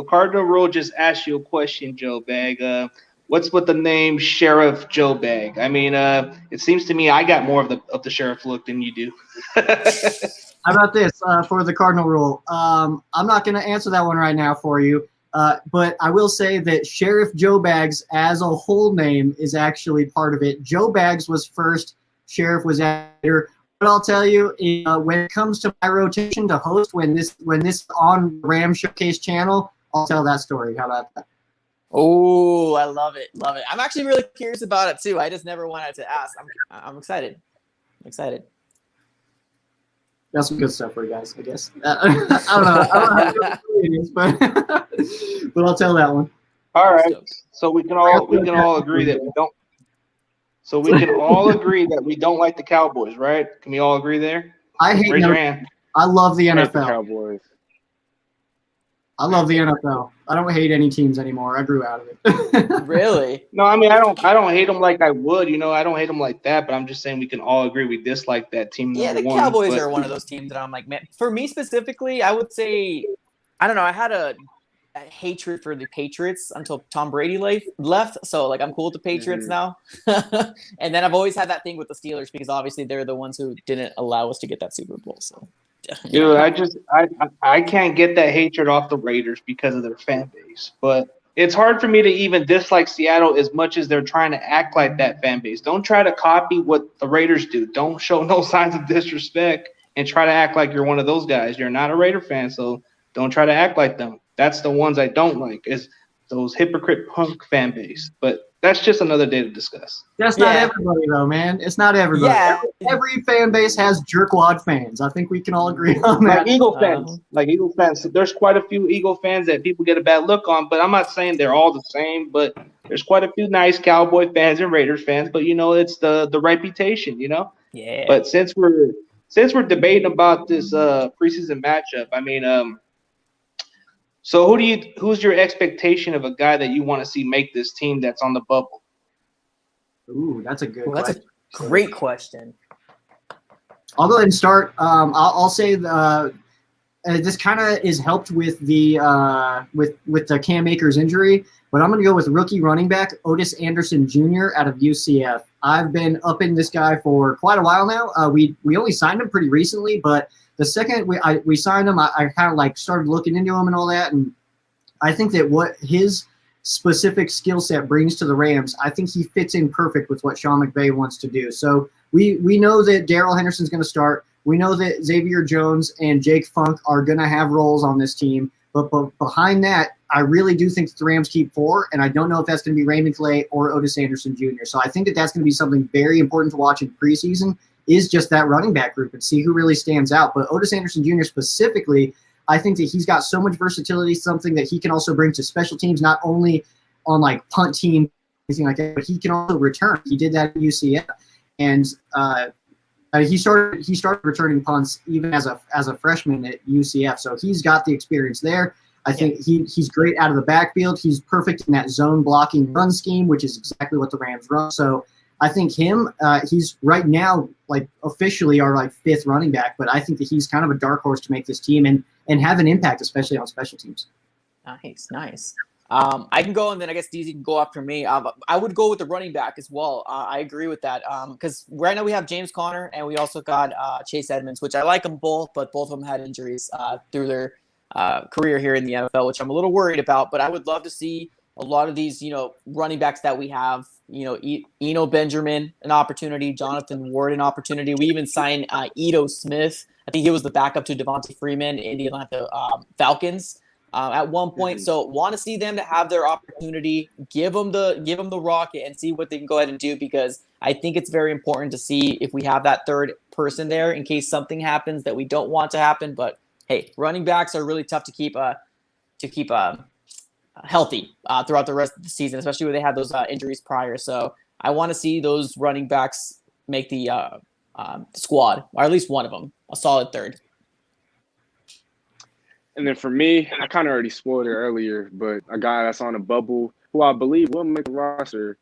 Cardinal Rule just asked you a question, Joe Bag. What's with the name Sheriff Joe Bag? I mean, it seems to me I got more of the sheriff look than you do. How about this for the Cardinal Rule? I'm not going to answer that one right now for you, but I will say that Sheriff Joe Bags as a whole name is actually part of it. Joe Bags was first. Sheriff was editor. But I'll tell you, when it comes to my rotation to host, when this on Ram Showcase channel, I'll tell that story. How about that? Oh, I love it. I'm actually really curious about it too. I just never wanted to ask. I'm excited. Got some good stuff for you guys, I guess. I don't know how good it is, but I'll tell that one. All right. So we can all agree that we don't. So we can all agree that we don't like the Cowboys, right? Can we all agree there? I hate Raise your hand. I love the I hate the NFL. Cowboys. I love the NFL. I don't hate any teams anymore. I grew out of it. Really? No, I mean I don't hate them like I would. I don't hate them like that. But I'm just saying we can all agree we dislike that team. Yeah, Number the one, Cowboys but are one of those teams that I'm like, man. For me specifically, I would say, I don't know. I had a hatred for the Patriots until Tom Brady left. So like, I'm cool with the Patriots now. And then I've always had that thing with the Steelers because obviously they're the ones who didn't allow us to get that Super Bowl. So. Dude, I can't get that hatred off the Raiders because of their fan base. But it's hard for me to even dislike Seattle as much as they're trying to act like that fan base. Don't try to copy what the Raiders do. Don't show no signs of disrespect and try to act like you're one of those guys. You're not a Raider fan, so don't try to act like them. That's the ones I don't like, is those hypocrite punk fan base. But that's just another day to discuss. That's not everybody, though, man. It's not everybody. Yeah. Every fan base has jerkwad fans. I think we can all agree on that. Like Eagle fans. There's quite a few Eagle fans that people get a bad look on, but I'm not saying they're all the same. But there's quite a few nice Cowboy fans and Raiders fans. But it's the reputation, Yeah. But since we're debating about this preseason matchup, I mean, so who's your expectation of a guy that you want to see make this team that's on the bubble? Ooh, that's a good question. That's a great question. I'll go ahead and start. I'll say this kind of is helped with the with the Cam Akers injury, but I'm going to go with rookie running back Otis Anderson Jr. out of UCF. I've been up in this guy for quite a while now. We only signed him pretty recently, but the second we signed him, I kind of like started looking into him and all that, and I think that what his specific skill set brings to the Rams, I think he fits in perfect with what Sean McVay wants to do. So we know that Darrell Henderson's going to start. We know that Xavier Jones and Jake Funk are going to have roles on this team. But behind that, I really do think that the Rams keep 4, and I don't know if that's going to be Raymond Clay or Otis Anderson Jr. So I think that that's going to be something very important to watch in preseason, is just that running back group and see who really stands out. But Otis Anderson Jr. specifically, I think that he's got so much versatility, something that he can also bring to special teams, not only on like punt team, anything like that, but he can also return. He did that at UCF, and he started returning punts even as a freshman at UCF. So he's got the experience there. I think he's great out of the backfield. He's perfect in that zone blocking run scheme, which is exactly what the Rams run. So I think he's right now like officially our like 5th running back, but I think that he's kind of a dark horse to make this team and have an impact, especially on special teams. Nice. I can go, and then I guess DZ can go after me. I would go with the running back as well. I agree with that because right now we have James Conner and we also got Chase Edmonds, which I like them both, but both of them had injuries through their career here in the NFL, which I'm a little worried about. But I would love to see a lot of these, running backs that we have, Eno Benjamin, an opportunity, Jonathan Ward, an opportunity. We even signed Ito Smith. I think he was the backup to Devontae Freeman in the Atlanta Falcons at one point. So want to see them to have their opportunity, give them the rocket and see what they can go ahead and do, because I think it's very important to see if we have that third person there in case something happens that we don't want to happen. But hey, running backs are really tough to keep healthy throughout the rest of the season, especially when they had those injuries prior. So I want to see those running backs make the squad, or at least one of them, a solid third. And then for me, I kind of already spoiled it earlier, but a guy that's on a bubble who I believe will make the roster,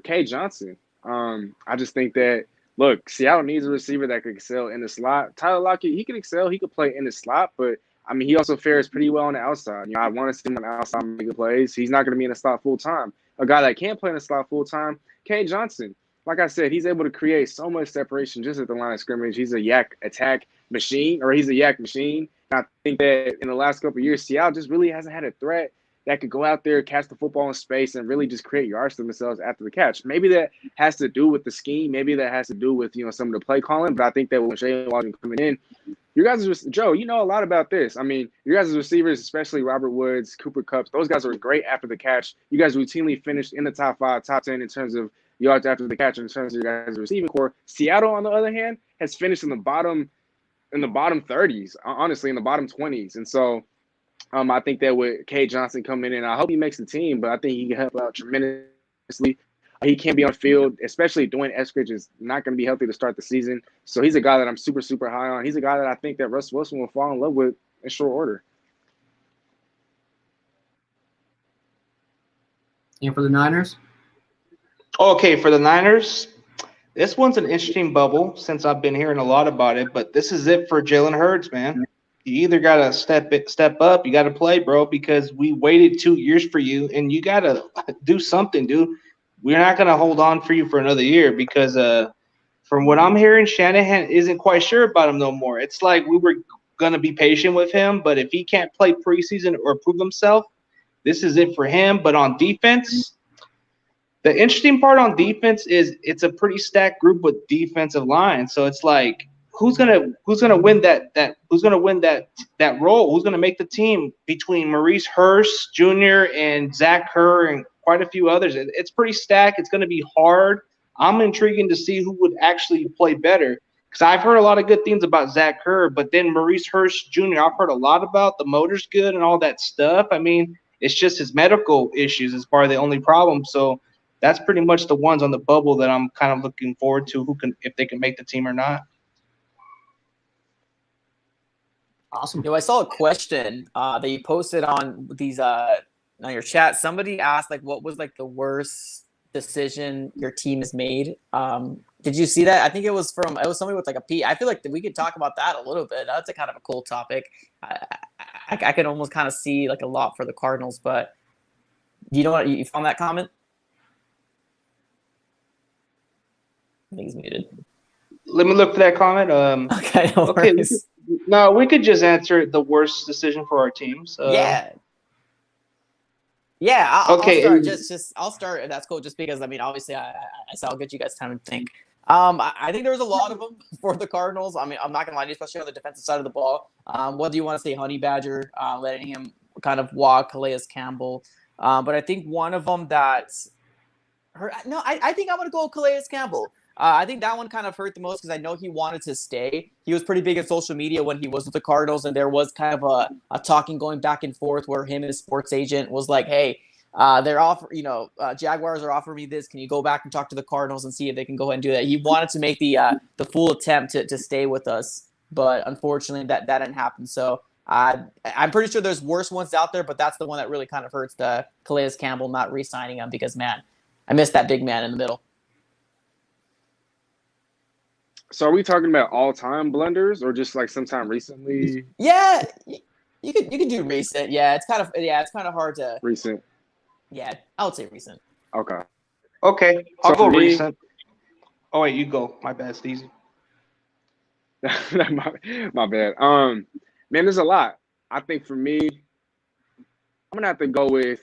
K. Johnson. I just think that, look, Seattle needs a receiver that could excel in the slot. Tyler Lockett, he can excel. He could play in the slot, but I mean, he also fares pretty well on the outside. I want to see him on the outside making plays. He's not going to be in the slot full time. A guy that can't play in the slot full time, K. Johnson. Like I said, he's able to create so much separation just at the line of scrimmage. He's a yak attack machine, or he's a yak machine. And I think that in the last couple of years, Seattle just really hasn't had a threat that could go out there, catch the football in space, and really just create yards for themselves after the catch. Maybe that has to do with the scheme. Maybe that has to do with, some of the play calling. But I think that when Shane Washington coming in, you guys are, Joe, you know a lot about this. I mean, you guys as receivers, especially Robert Woods, Cooper Kupp, those guys are great after the catch. You guys routinely finished in the top 5, top 10 in terms of yards after the catch, in terms of your guys' receiving core. Seattle, on the other hand, has finished in the bottom 30s, honestly, in the bottom 20s. And so I think that with K. Johnson coming in, I hope he makes the team, but I think he can help out tremendously. he can't be on field, especially Dwayne Eskridge is not going to be healthy to start the season. So he's a guy that I'm super, super high on. He's a guy that I think that Russ Wilson will fall in love with in short order. And for the Niners? Okay, for the Niners, this one's an interesting bubble since I've been hearing a lot about it, but this is it for Jalen Hurts, man. You either got to step up, you got to play, bro, because we waited 2 years for you, and you got to do something, dude. We're not going to hold on for you for another year because from what I'm hearing, Shanahan isn't quite sure about him no more. It's like we were going to be patient with him, but if he can't play preseason or prove himself, this is it for him. But on defense, the interesting part on defense is it's a pretty stacked group with defensive line. So it's like who's gonna win that role? Who's gonna make the team between Maurice Hurst Jr. and Zach Kerr and quite a few others? It's pretty stacked. It's gonna be hard. I'm intrigued to see who would actually play better because I've heard a lot of good things about Zach Kerr, but then Maurice Hurst Jr. I've heard a lot about the motor's good and all that stuff. I mean, it's just his medical issues is part of the only problem. So that's pretty much the ones on the bubble that I'm kind of looking forward to if they can make the team or not. Awesome. I saw a question that you posted on these on your chat. Somebody asked like, what was like the worst decision your team has made? Did you see that? I think it was somebody with like a P. I feel like we could talk about that a little bit. That's a kind of a cool topic. I could almost kind of see like a lot for the Cardinals, but you know what? You found that comment? I think he's muted. Let me look for that comment. Okay, no worries. We could just answer the worst decision for our teams. I'll start if that's cool. Just because I mean, obviously, I'll get you guys time to think. I think there's a lot of them for the Cardinals. I mean, I'm not gonna lie to you, especially on the defensive side of the ball. What do you want to say, Honey Badger, letting him kind of walk Calais Campbell? But I think one of them that hurt. No, I think I'm gonna go Calais Campbell. I think that one kind of hurt the most because I know he wanted to stay. He was pretty big in social media when he was with the Cardinals, and there was kind of a talking going back and forth where him and his sports agent was like, hey, they're Jaguars are offering me this. Can you go back and talk to the Cardinals and see if they can go ahead and do that? He wanted to make the full attempt to stay with us, but unfortunately that didn't happen. So I'm pretty sure there's worse ones out there, but that's the one that really kind of hurts the Calais Campbell not re-signing him because, man, I miss that big man in the middle. So are we talking about all-time blunders or just like sometime recently? Yeah, you could do recent. Yeah, it's kind of hard to recent. Yeah, I would say recent. Okay, I'll go recent. Oh wait, you go. My bad, Steezy. my bad. Man, there's a lot. I think for me, I'm gonna have to go with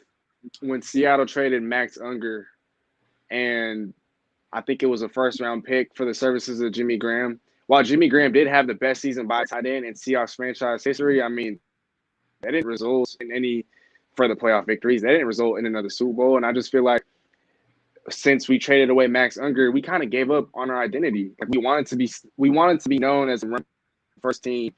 when Seattle traded Max Unger, and I think it was a first-round pick for the services of Jimmy Graham. While Jimmy Graham did have the best season by tight end in Seahawks franchise history, I mean, that didn't result in any further playoff victories. That didn't result in another Super Bowl. And I just feel like since we traded away Max Unger, we kind of gave up on our identity. Like we wanted to be known as a run first team,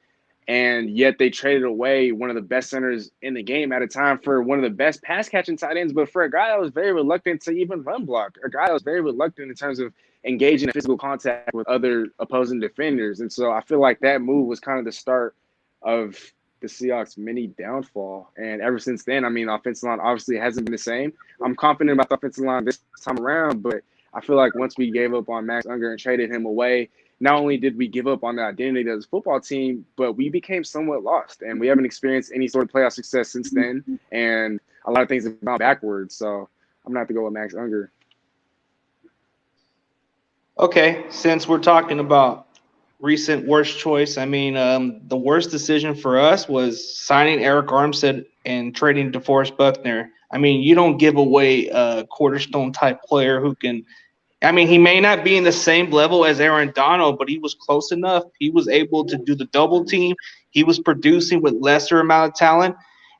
and yet they traded away one of the best centers in the game at a time for one of the best pass catching tight ends, but for a guy that was very reluctant to even run block, a guy that was very reluctant in terms of engaging in physical contact with other opposing defenders. And so I feel like that move was kind of the start of the Seahawks' mini downfall. And ever since then, I mean, the offensive line obviously hasn't been the same. I'm confident about the offensive line this time around, but I feel like once we gave up on Max Unger and traded him away, not only did we give up on the identity of the football team, but we became somewhat lost. And we haven't experienced any sort of playoff success since then. And a lot of things have gone backwards. So I'm going to have to go with Max Unger. Okay, since we're talking about recent worst choice, I mean, the worst decision for us was signing Eric Armstead and trading DeForest Buckner. I mean, you don't give away a cornerstone type player who can – I mean, he may not be in the same level as Aaron Donald, but he was close enough. He was able to do the double team. He was producing with lesser amount of talent.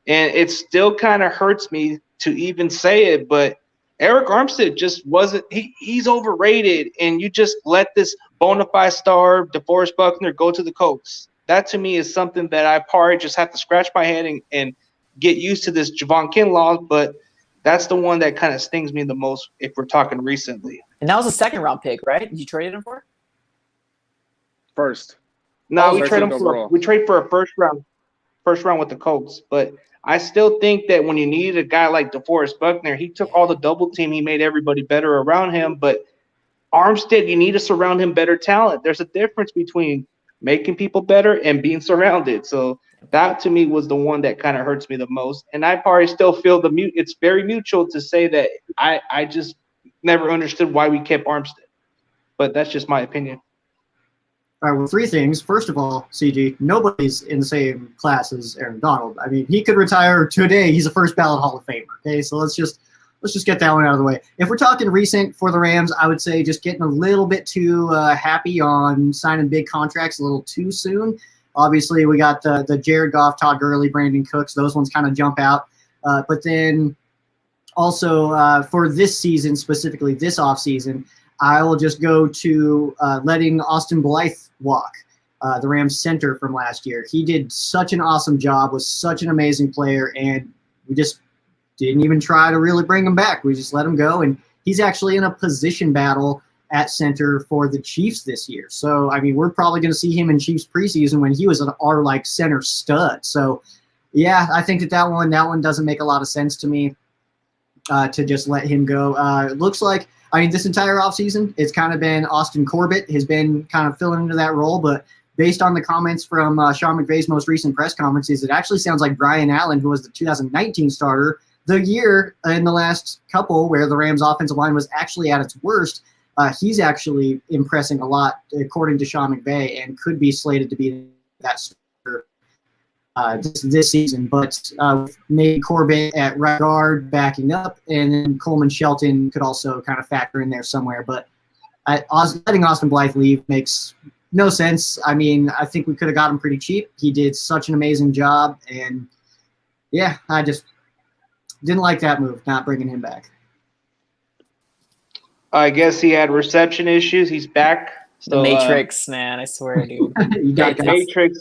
And it still kind of hurts me to even say it, but Eric Armstead just wasn't – he's overrated, and you just let this bona fide star, DeForest Buckner, go to the Colts. That to me is something that I probably just have to scratch my head and get used to this Javon Kinlaw, but That's the one that kind of stings me the most if we're talking recently. And that was a second round pick, right? You traded him for? First. No, we trade for a first round with the Colts. But I still think that when you need a guy like DeForest Buckner, he took all the double team, he made everybody better around him. But Armstead, you need to surround him better talent. There's a difference between making people better and being surrounded. So that to me was the one that kind of hurts me the most. And I probably still feel it's very mutual to say that I just never understood why we kept Armstead. But that's just my opinion. All right, well, three things. First of all, CG, nobody's in the same class as Aaron Donald. I mean, he could retire today. He's a first ballot Hall of Famer. Okay, so let's just get that one out of the way. If we're talking recent for the Rams, I would say just getting a little bit too happy on signing big contracts a little too soon. Obviously, we got the Jared Goff, Todd Gurley, Brandon Cooks. Those ones kind of jump out. But then also for this season, specifically this offseason, I will just go to letting Austin Blythe walk, the Rams center from last year. He did such an awesome job, was such an amazing player, and we just didn't even try to really bring him back. We just let him go, and he's actually in a position battle at center for the Chiefs this year. So, I mean, we're probably going to see him in Chiefs preseason when he was our center stud. So, yeah, I think that one doesn't make a lot of sense to me to just let him go. It looks like, I mean, this entire offseason, it's kind of been Austin Corbett has been kind of filling into that role, but based on the comments from Sean McVay's most recent press conferences, it actually sounds like Brian Allen, who was the 2019 starter, the year in the last couple where the Rams offensive line was actually at its worst, he's actually impressing a lot, according to Sean McVay, and could be slated to be that starter this season. But maybe Corbett at right guard backing up, and then Coleman Shelton could also kind of factor in there somewhere. But letting Austin Blythe leave makes no sense. I mean, I think we could have got him pretty cheap. He did such an amazing job, and yeah, I just didn't like that move, not bringing him back. I guess he had reception issues. He's back. So, the Matrix, man, I swear, dude. You got the Matrix.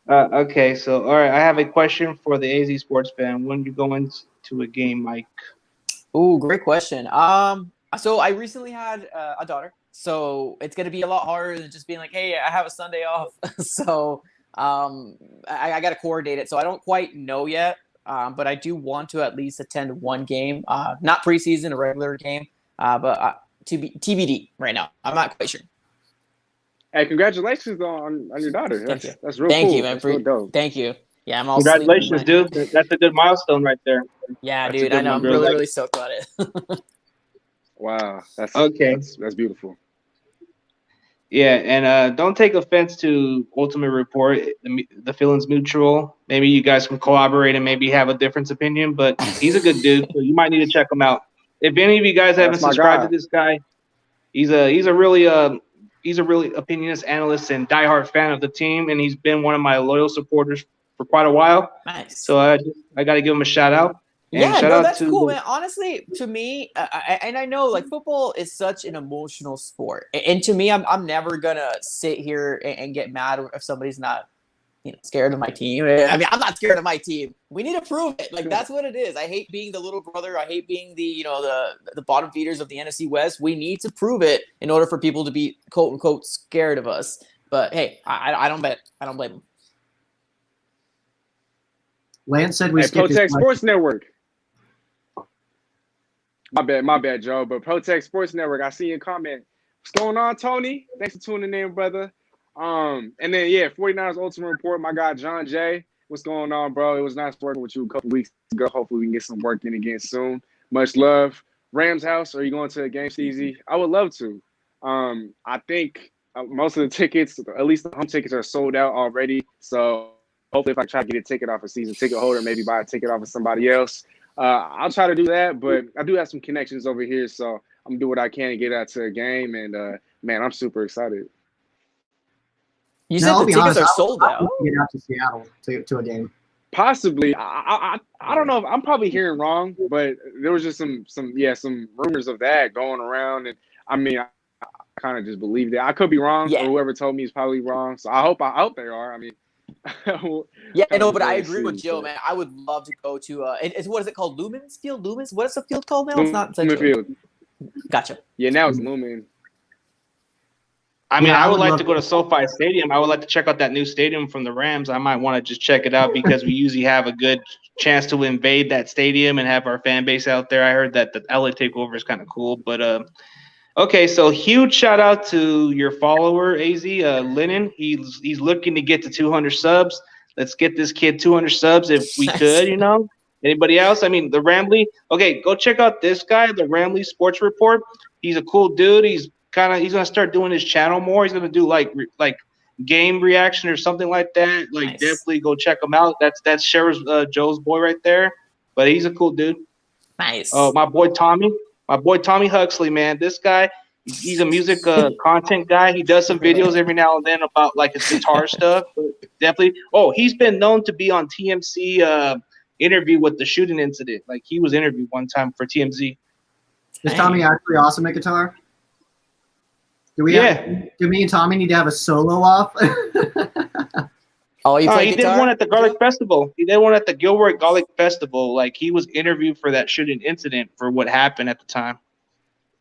Okay, so all right, I have a question for the AZ Sports fan. When you go into a game, Mike? Ooh, great question. So I recently had a daughter, so it's gonna be a lot harder than just being like, hey, I have a Sunday off. So I got to coordinate it. So I don't quite know yet. But I do want to at least attend one game, not preseason, a regular game, but TBD right now. I'm not quite sure. Hey, congratulations on your daughter. That's real cool. Thank you, man. That's real dope. Thank you. Yeah, I'm all congratulations, dude. That's a good milestone right there. Yeah, dude. I know. I'm really stoked about it. Wow. That's okay. That's beautiful. Yeah, and don't take offense to Ultimate Report. The feeling's mutual. Maybe you guys can collaborate and maybe have a different opinion, but he's a good dude, so you might need to check him out. If any of you guys haven't subscribed to this guy, he's a really opinionist analyst and diehard fan of the team, and he's been one of my loyal supporters for quite a while. Nice. So I got to give him a shout out. Yeah, no, that's cool, man. Honestly, to me, and I know like football is such an emotional sport, and to me, I'm never gonna sit here and get mad if somebody's not, scared of my team. I mean, I'm not scared of my team. We need to prove it. Like that's what it is. I hate being the little brother. I hate being the the bottom feeders of the NFC West. We need to prove it in order for people to be quote unquote scared of us. But hey, I don't blame them. Lance said we skipped Protect Sports Network. My bad, Joe. But Protect Sports Network, I see your comment. What's going on, Tony? Thanks for tuning in, brother. And then 49ers Ultimate Report, my guy John Jay. What's going on, bro? It was nice working with you a couple weeks ago. Hopefully we can get some work in again soon. Much love. Rams house, are you going to a game, Steezy? I would love to. I think most of the tickets, at least the home tickets, are sold out already. So hopefully if I try to get a ticket off a season ticket holder, maybe buy a ticket off of somebody else, I'll try to do that, but I do have some connections over here, so I'm going to do what I can to get out to a game, and, man, I'm super excited. You said the tickets are sold out? Get out to Seattle to a game. Possibly. I don't know. I'm probably hearing wrong, but there was just some rumors of that going around, and, I mean, I kind of just believed it. I could be wrong, or whoever told me is probably wrong, so I hope they are. I mean, Yeah, I know, but I agree with Joe, man. I would love to go to what is it called? Lumens Field? Lumens? What is the field called now? It's not Lumen Field. Gotcha. Yeah, now it's Lumen. I mean, I would like to go to SoFi Stadium. I would like to check out that new stadium from the Rams. I might want to just check it out because we usually have a good chance to invade that stadium and have our fan base out there. I heard that the LA takeover is kind of cool. But okay, so huge shout out to your follower, AZ Lennon. He's looking to get to 200 subs. Let's get this kid 200 subs if we could, you know. Anybody else? I mean, the Ramley. Okay, go check out this guy, the Ramley Sports Report. He's a cool dude. He's gonna start doing his channel more. He's gonna do like game reaction or something like that. Like definitely go check him out. That's Sheriff Joe's boy right there. But he's a cool dude. Nice. Oh, my boy Tommy Huxley, man. This guy, he's a music content guy. He does some videos every now and then about like his guitar stuff. But definitely. Oh, he's been known to be on TMZ interview with the shooting incident. Like he was interviewed one time for TMZ. Is Tommy actually awesome at guitar? Do me and Tommy need to have a solo off? Oh, he did one at the Garlic Festival. He did one at the Gilroy Garlic Festival. Like he was interviewed for that shooting incident for what happened at the time.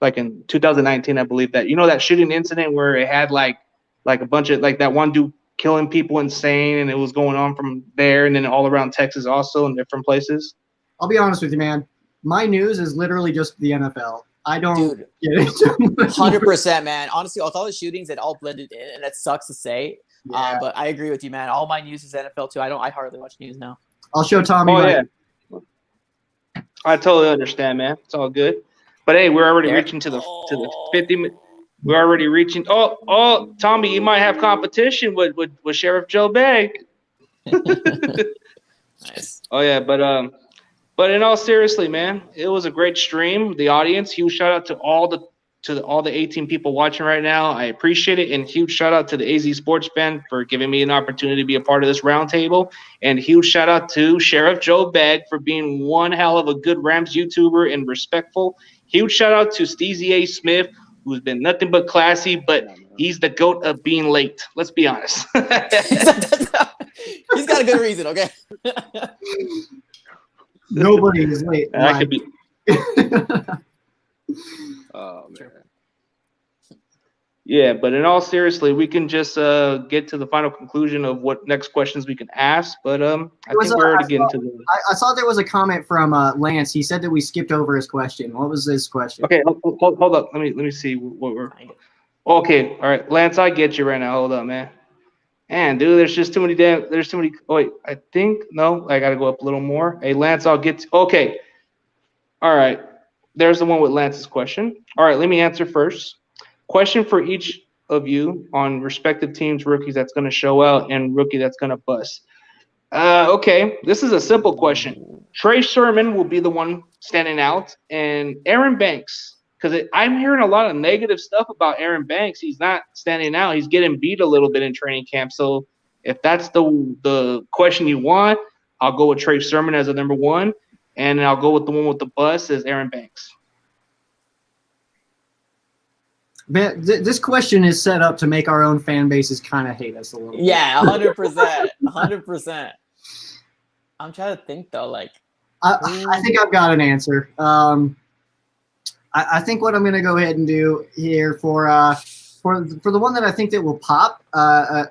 Like in 2019, I believe that. You know that shooting incident where it had like a bunch of like that one dude killing people insane, and it was going on from there and then all around Texas also in different places. I'll be honest with you, man. My news is literally just the NFL. I don't get into 100%, man. Honestly, with all the shootings, it all blended in, and that sucks to say. Yeah. But I agree with you, man. All my news is NFL too. I hardly watch news now. I'll show Tommy. Yeah. I totally understand, man. It's all good. But hey, we're already reaching to the 50 minute. We're already reaching. Oh, Tommy, you might have competition with Sheriff Joe Bag. Nice. Oh yeah, but in all seriously, man, it was a great stream. The audience, huge shout out to all the 18 people watching right now. I appreciate it, and huge shout out to the AZ Sports Band for giving me an opportunity to be a part of this roundtable. And huge shout out to Sheriff Joe Bag for being one hell of a good Rams YouTuber and respectful. Huge shout out to Steezy A. Smith, who's been nothing but classy, but he's the GOAT of being late. Let's be honest. He's got a good reason, okay? Nobody is late. That could be. Oh man. Yeah, but in all seriously, we can just get to the final conclusion of what next questions we can ask. But I think we're already getting to the. I saw there was a comment from Lance. He said that we skipped over his question. What was his question? Okay, hold up. Let me see what we're. Okay, all right, Lance, I get you right now. Hold up, man. Man, dude, there's just too many. Oh, wait, I think no. I gotta go up a little more. Hey, Lance, I'll get. Okay. All right. There's the one with Lance's question. All right, let me answer first. Question for each of you on respective teams, rookies that's going to show out and rookie that's going to bust. Okay, this is a simple question. Trey Sermon will be the one standing out, and Aaron Banks, because I'm hearing a lot of negative stuff about Aaron Banks. He's not standing out. He's getting beat a little bit in training camp. So if that's the question you want, I'll go with Trey Sermon as a number one, and I'll go with the one with the bust as Aaron Banks. Man, this question is set up to make our own fan bases kind of hate us a little bit. Yeah, 100%. 100%. I'm trying to think, though. Like, I think I've got an answer. I think what I'm going to go ahead and do here for the one that I think that will pop, a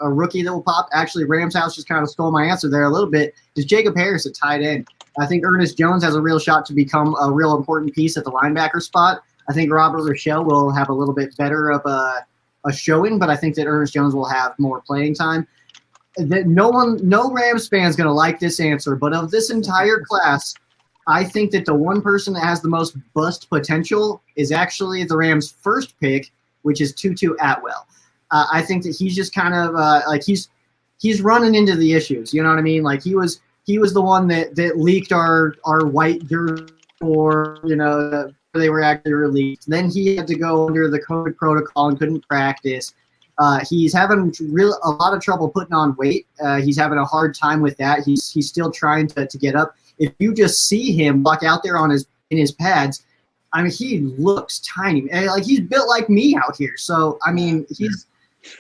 rookie that will pop. Actually, Rams House just kind of stole my answer there a little bit. Is Jacob Harris at tight end? I think Ernest Jones has a real shot to become a real important piece at the linebacker spot. I think Robert Rochelle will have a little bit better of a showing, but I think that Ernest Jones will have more playing time. No Rams fan is going to like this answer, but of this entire class, I think that the one person that has the most bust potential is actually the Rams' first pick, which is Tutu Atwell. I think that he's just kind of like he's running into the issues. You know what I mean? Like he was the one that leaked our white jersey, or they were actually released. Then he had to go under the COVID protocol and couldn't practice. He's having a lot of trouble putting on weight. He's having a hard time with that. He's still trying to get up. If you just see him walk out there in his pads, I mean, he looks tiny. Like he's built like me out here. So I mean,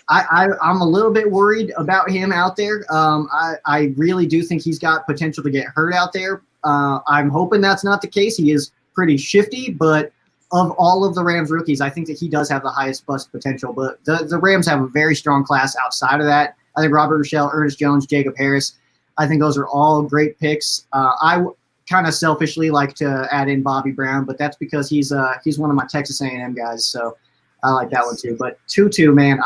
I'm a little bit worried about him out there. I really do think he's got potential to get hurt out there. I'm hoping that's not the case. He is pretty shifty, but of all of the Rams rookies, I think that he does have the highest bust potential. But the Rams have a very strong class outside of that. I think Robert Rochelle, Ernest Jones, Jacob Harris, I think those are all great picks. I kind of selfishly like to add in Bobby Brown, but that's because he's one of my Texas A&M guys, so I like that one too. But Tutu, man,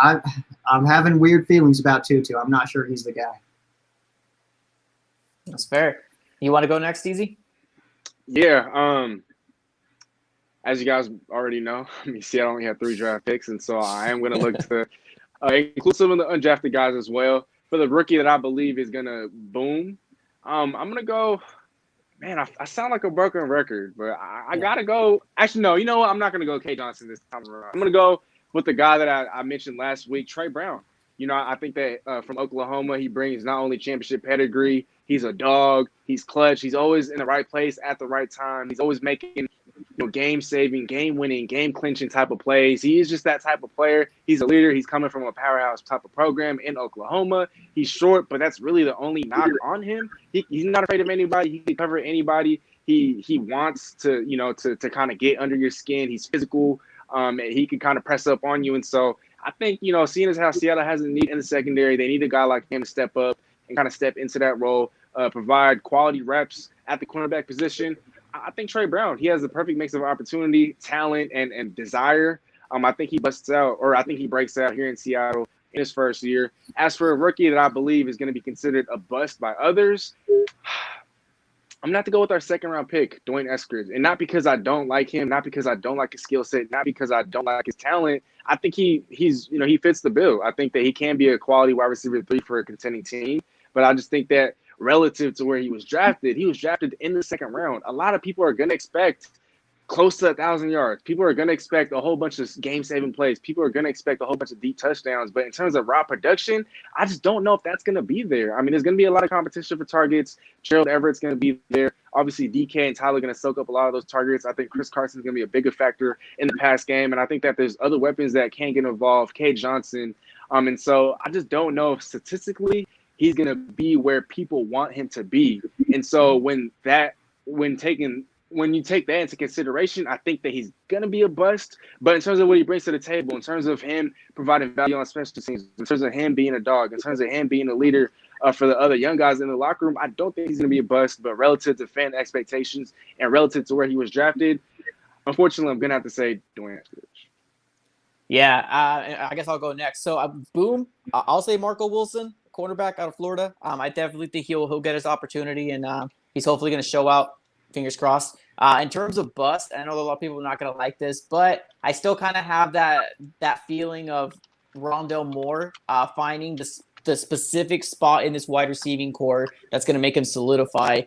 I'm having weird feelings about Tutu. I'm not sure he's the guy. That's fair. You want to go next, Easy? Yeah. As you guys already know, Seattle only had 3 draft picks, and so I am going to look to include some of the undrafted guys as well. For the rookie that I believe is going to boom, I'm going to go – man, I sound like a broken record, but I got to go – actually, no, you know what? I'm not going to go K. Johnson this time around. I'm going to go with the guy that I mentioned last week, Trey Brown. You know, I think that from Oklahoma, he brings not only championship pedigree, he's a dog, he's clutch, he's always in the right place at the right time. He's always making – game-saving, game-winning, game-clinching type of plays. He is just that type of player. He's a leader. He's coming from a powerhouse type of program in Oklahoma. He's short, but that's really the only knock on him. He's not afraid of anybody. He can cover anybody. He wants to, to kind of get under your skin. He's physical. And he can kind of press up on you. And so I think, seeing as how Seattle has a need in the secondary, they need a guy like him to step up and kind of step into that role, provide quality reps at the cornerback position. I think Trey Brown, he has the perfect mix of opportunity, talent, and desire. I think he busts out, or I think he breaks out here in Seattle in his first year. As for a rookie that I believe is going to be considered a bust by others, I'm going to have to go with our second-round pick, Dwayne Eskridge. And not because I don't like him, not because I don't like his skill set, not because I don't like his talent. I think he fits the bill. I think that he can be a quality wide receiver 3 for a contending team. But I just think that relative to where he was drafted in the second round. A lot of people are going to expect close to 1,000 yards. People are going to expect a whole bunch of game-saving plays. People are going to expect a whole bunch of deep touchdowns. But in terms of raw production, I just don't know if that's going to be there. I mean, there's going to be a lot of competition for targets. Gerald Everett's going to be there. Obviously, DK and Tyler are going to soak up a lot of those targets. I think Chris Carson's going to be a bigger factor in the pass game. And I think that there's other weapons that can get involved. K. Johnson. And so I just don't know if statistically he's going to be where people want him to be. And so when you take that into consideration, I think that he's going to be a bust. But in terms of what he brings to the table, in terms of him providing value on special teams, in terms of him being a dog, in terms of him being a leader for the other young guys in the locker room, I don't think he's going to be a bust. But relative to fan expectations and relative to where he was drafted, unfortunately, I'm going to have to say Dwayne Eskridge. Yeah, I guess I'll go next. So, boom, I'll say Marco Wilson, cornerback out of Florida. I definitely think he'll get his opportunity, and he's hopefully going to show out. Fingers crossed. In terms of bust, I know a lot of people are not going to like this, but I still kind of have that feeling of Rondale Moore finding the specific spot in this wide receiving core that's going to make him solidify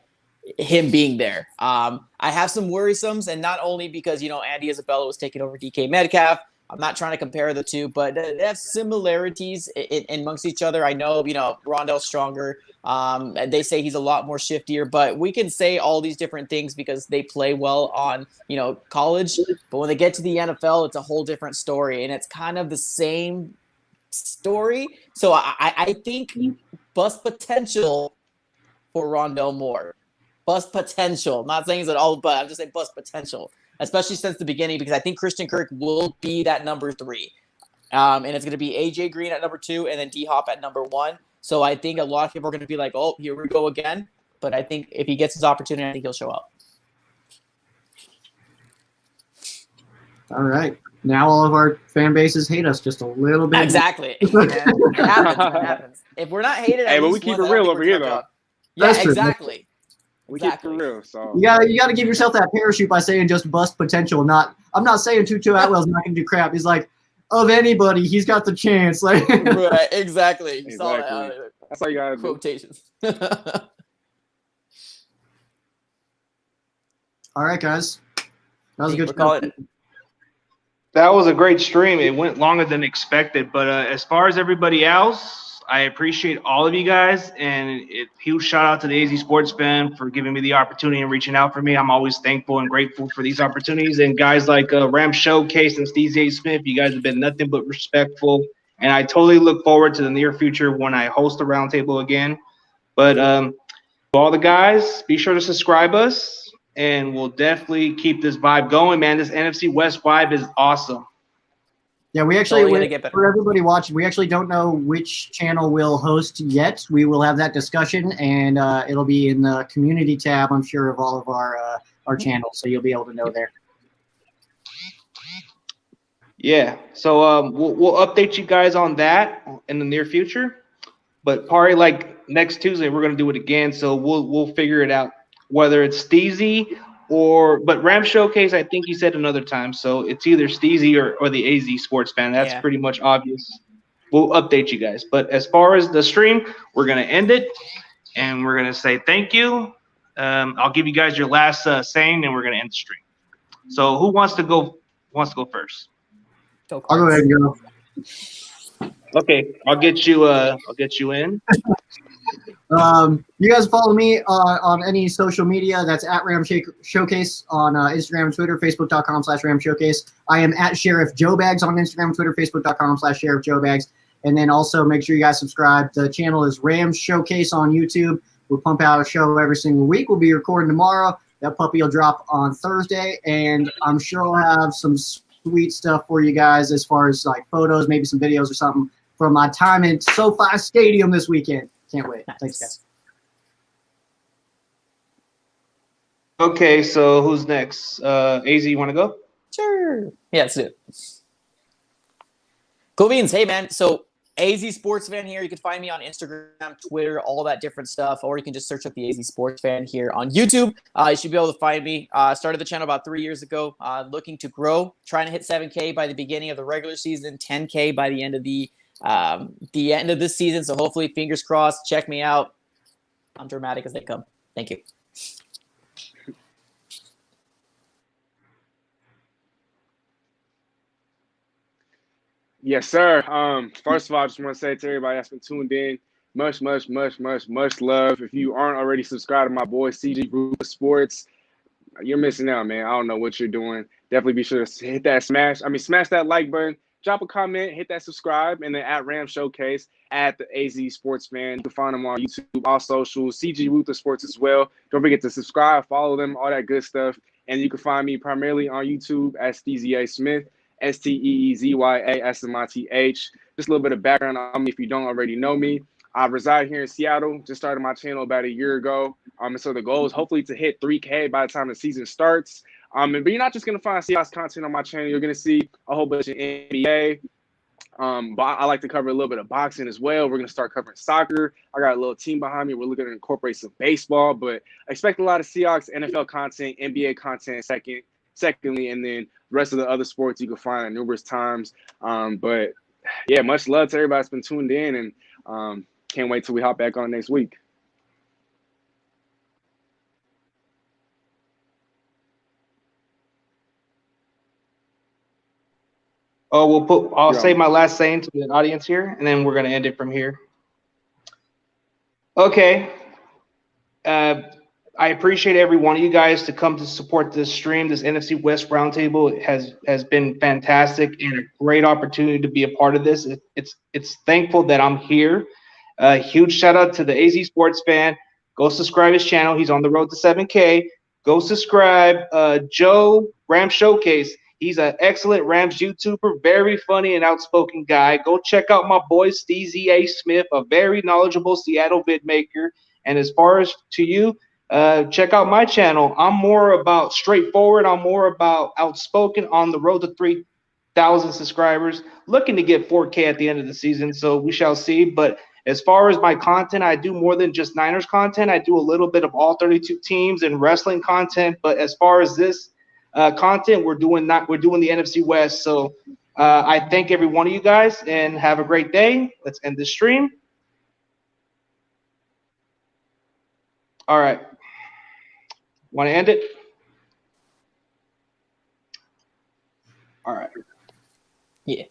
him being there. I have some worrisomes, and not only because Andy Isabella was taking over DK Metcalf. I'm not trying to compare the two, but they have similarities amongst each other. I know, Rondell's stronger. They say he's a lot more shiftier, but we can say all these different things because they play well on, college. But when they get to the NFL, it's a whole different story, and it's kind of the same story. So I think bust potential for Rondale Moore. Bust potential. I'm not saying it's at all, but I'm just saying bust potential. Especially since the beginning, because I think Christian Kirk will be that number 3. And it's going to be A.J. Green at number 2 and then D-Hop at number 1. So I think a lot of people are going to be like, oh, here we go again. But I think if he gets his opportunity, I think he'll show up. All right. Now all of our fan bases hate us just a little bit. Exactly. It happens. If we're not hated, hey, but we keep it real over here, though. Yeah, exactly. We keep it real, so you gotta give yourself that parachute by saying just bust potential. I'm not saying Tutu Atwell's not gonna do crap. He's like, of anybody, he's got the chance. Like right, exactly. That's all you gotta do. Quotations. All right, guys. That was a good show. That was a great stream. It went longer than expected, but as far as everybody else, I appreciate all of you guys, and huge shout out to the AZ Sports Fan for giving me the opportunity and reaching out for me. I'm always thankful and grateful for these opportunities, and guys like Ram Showcase and Steve A. Smith, you guys have been nothing but respectful And I totally look forward to the near future when I host the roundtable again. But all the guys, be sure to subscribe us, and we'll definitely keep this vibe going, man. This NFC West vibe is awesome. Yeah, we actually, for everybody watching, we actually don't know which channel we'll host yet. We will have that discussion, and it'll be in the community tab, I'm sure, of all of our channels, so you'll be able to know there. Yeah, so we'll update you guys on that in the near future, but probably like next Tuesday we're gonna do it again. So we'll figure it out whether it's Steezy but Ram Showcase. I think you said another time, so it's either Steezy or the AZ Sports Fan. That's pretty much obvious. We'll update you guys. But as far as the stream, we're gonna end it, and we're gonna say thank you. I'll give you guys your last saying, and we're gonna end the stream. So who wants to go? First? I'll go ahead and go. Okay, I'll get you in. You guys follow me on any social media. That's at Ram Showcase on Instagram and Twitter, facebook.com/Ram Showcase. I am at Sheriff Joe Bags on Instagram and Twitter, facebook.com/Sheriff Joe Bags. And then also make sure you guys subscribe. The channel is Ram Showcase on YouTube. We'll pump out a show every single week. We'll be recording tomorrow. That puppy will drop on Thursday, and I'm sure I'll have some sweet stuff for you guys as far as like photos, maybe some videos or something from my time in SoFi Stadium this weekend. Can't wait. Nice. Thanks, guys. Okay, so who's next? AZ, you want to go? Sure. Yeah, let's do it. Cool beans. Hey, man. So AZ Sports Fan here. You can find me on Instagram, Twitter, all that different stuff, or you can just search up the AZ Sports Fan here on YouTube. You should be able to find me. Started the channel about 3 years ago, looking to grow, trying to hit 7K by the beginning of the regular season, 10K by the end of the end of this season. So hopefully, fingers crossed, check me out. I'm dramatic as they come. Thank you. Yes, sir. First of all, I just want to say to everybody that's been tuned in, much love. If you aren't already subscribed to my boy CG Group of Sports, you're missing out, man. I don't know what you're doing. Definitely be sure to hit that smash that like button, drop a comment, hit that subscribe, and then at Ram Showcase, at the AZ Sports Fan. You can find them on YouTube, all socials, CG Ruther Sports as well. Don't forget to subscribe, follow them, all that good stuff. And you can find me primarily on YouTube at Steezy A. Smith, SteezyASmith. Just a little bit of background on me if you don't already know me. I reside here in Seattle. Just started my channel about a year ago. And so the goal is hopefully to hit 3K by the time the season starts. But you're not just going to find Seahawks content on my channel. You're going to see a whole bunch of NBA. But I like to cover a little bit of boxing as well. We're going to start covering soccer. I got a little team behind me. We're looking to incorporate some baseball. But I expect a lot of Seahawks, NFL content, NBA content secondly, and then the rest of the other sports you can find at numerous times. But yeah, much love to everybody that's been tuned in, and can't wait till we hop back on next week. Oh, I'll say my last saying to the audience here, and then we're gonna end it from here. Okay. I appreciate every one of you guys to come to support this stream. This NFC West Roundtable has been fantastic and a great opportunity to be a part of this. It's thankful that I'm here. Huge shout out to the AZ Sports Fan. Go subscribe his channel. He's on the road to 7K. Go subscribe. Joe Ram Showcase. He's an excellent Rams YouTuber, very funny and outspoken guy. Go check out my boy Steezy A. Smith, a very knowledgeable Seattle vid maker. And as far as to you, check out my channel. I'm more about straightforward. I'm more about outspoken, on the road to 3,000 subscribers, looking to get 4K at the end of the season. So we shall see. But as far as my content, I do more than just Niners content. I do a little bit of all 32 teams and wrestling content. But as far as this content, we're doing the NFC West. So I thank every one of you guys and have a great day. Let's end this stream. All right. Want to end it? All right. Yeah.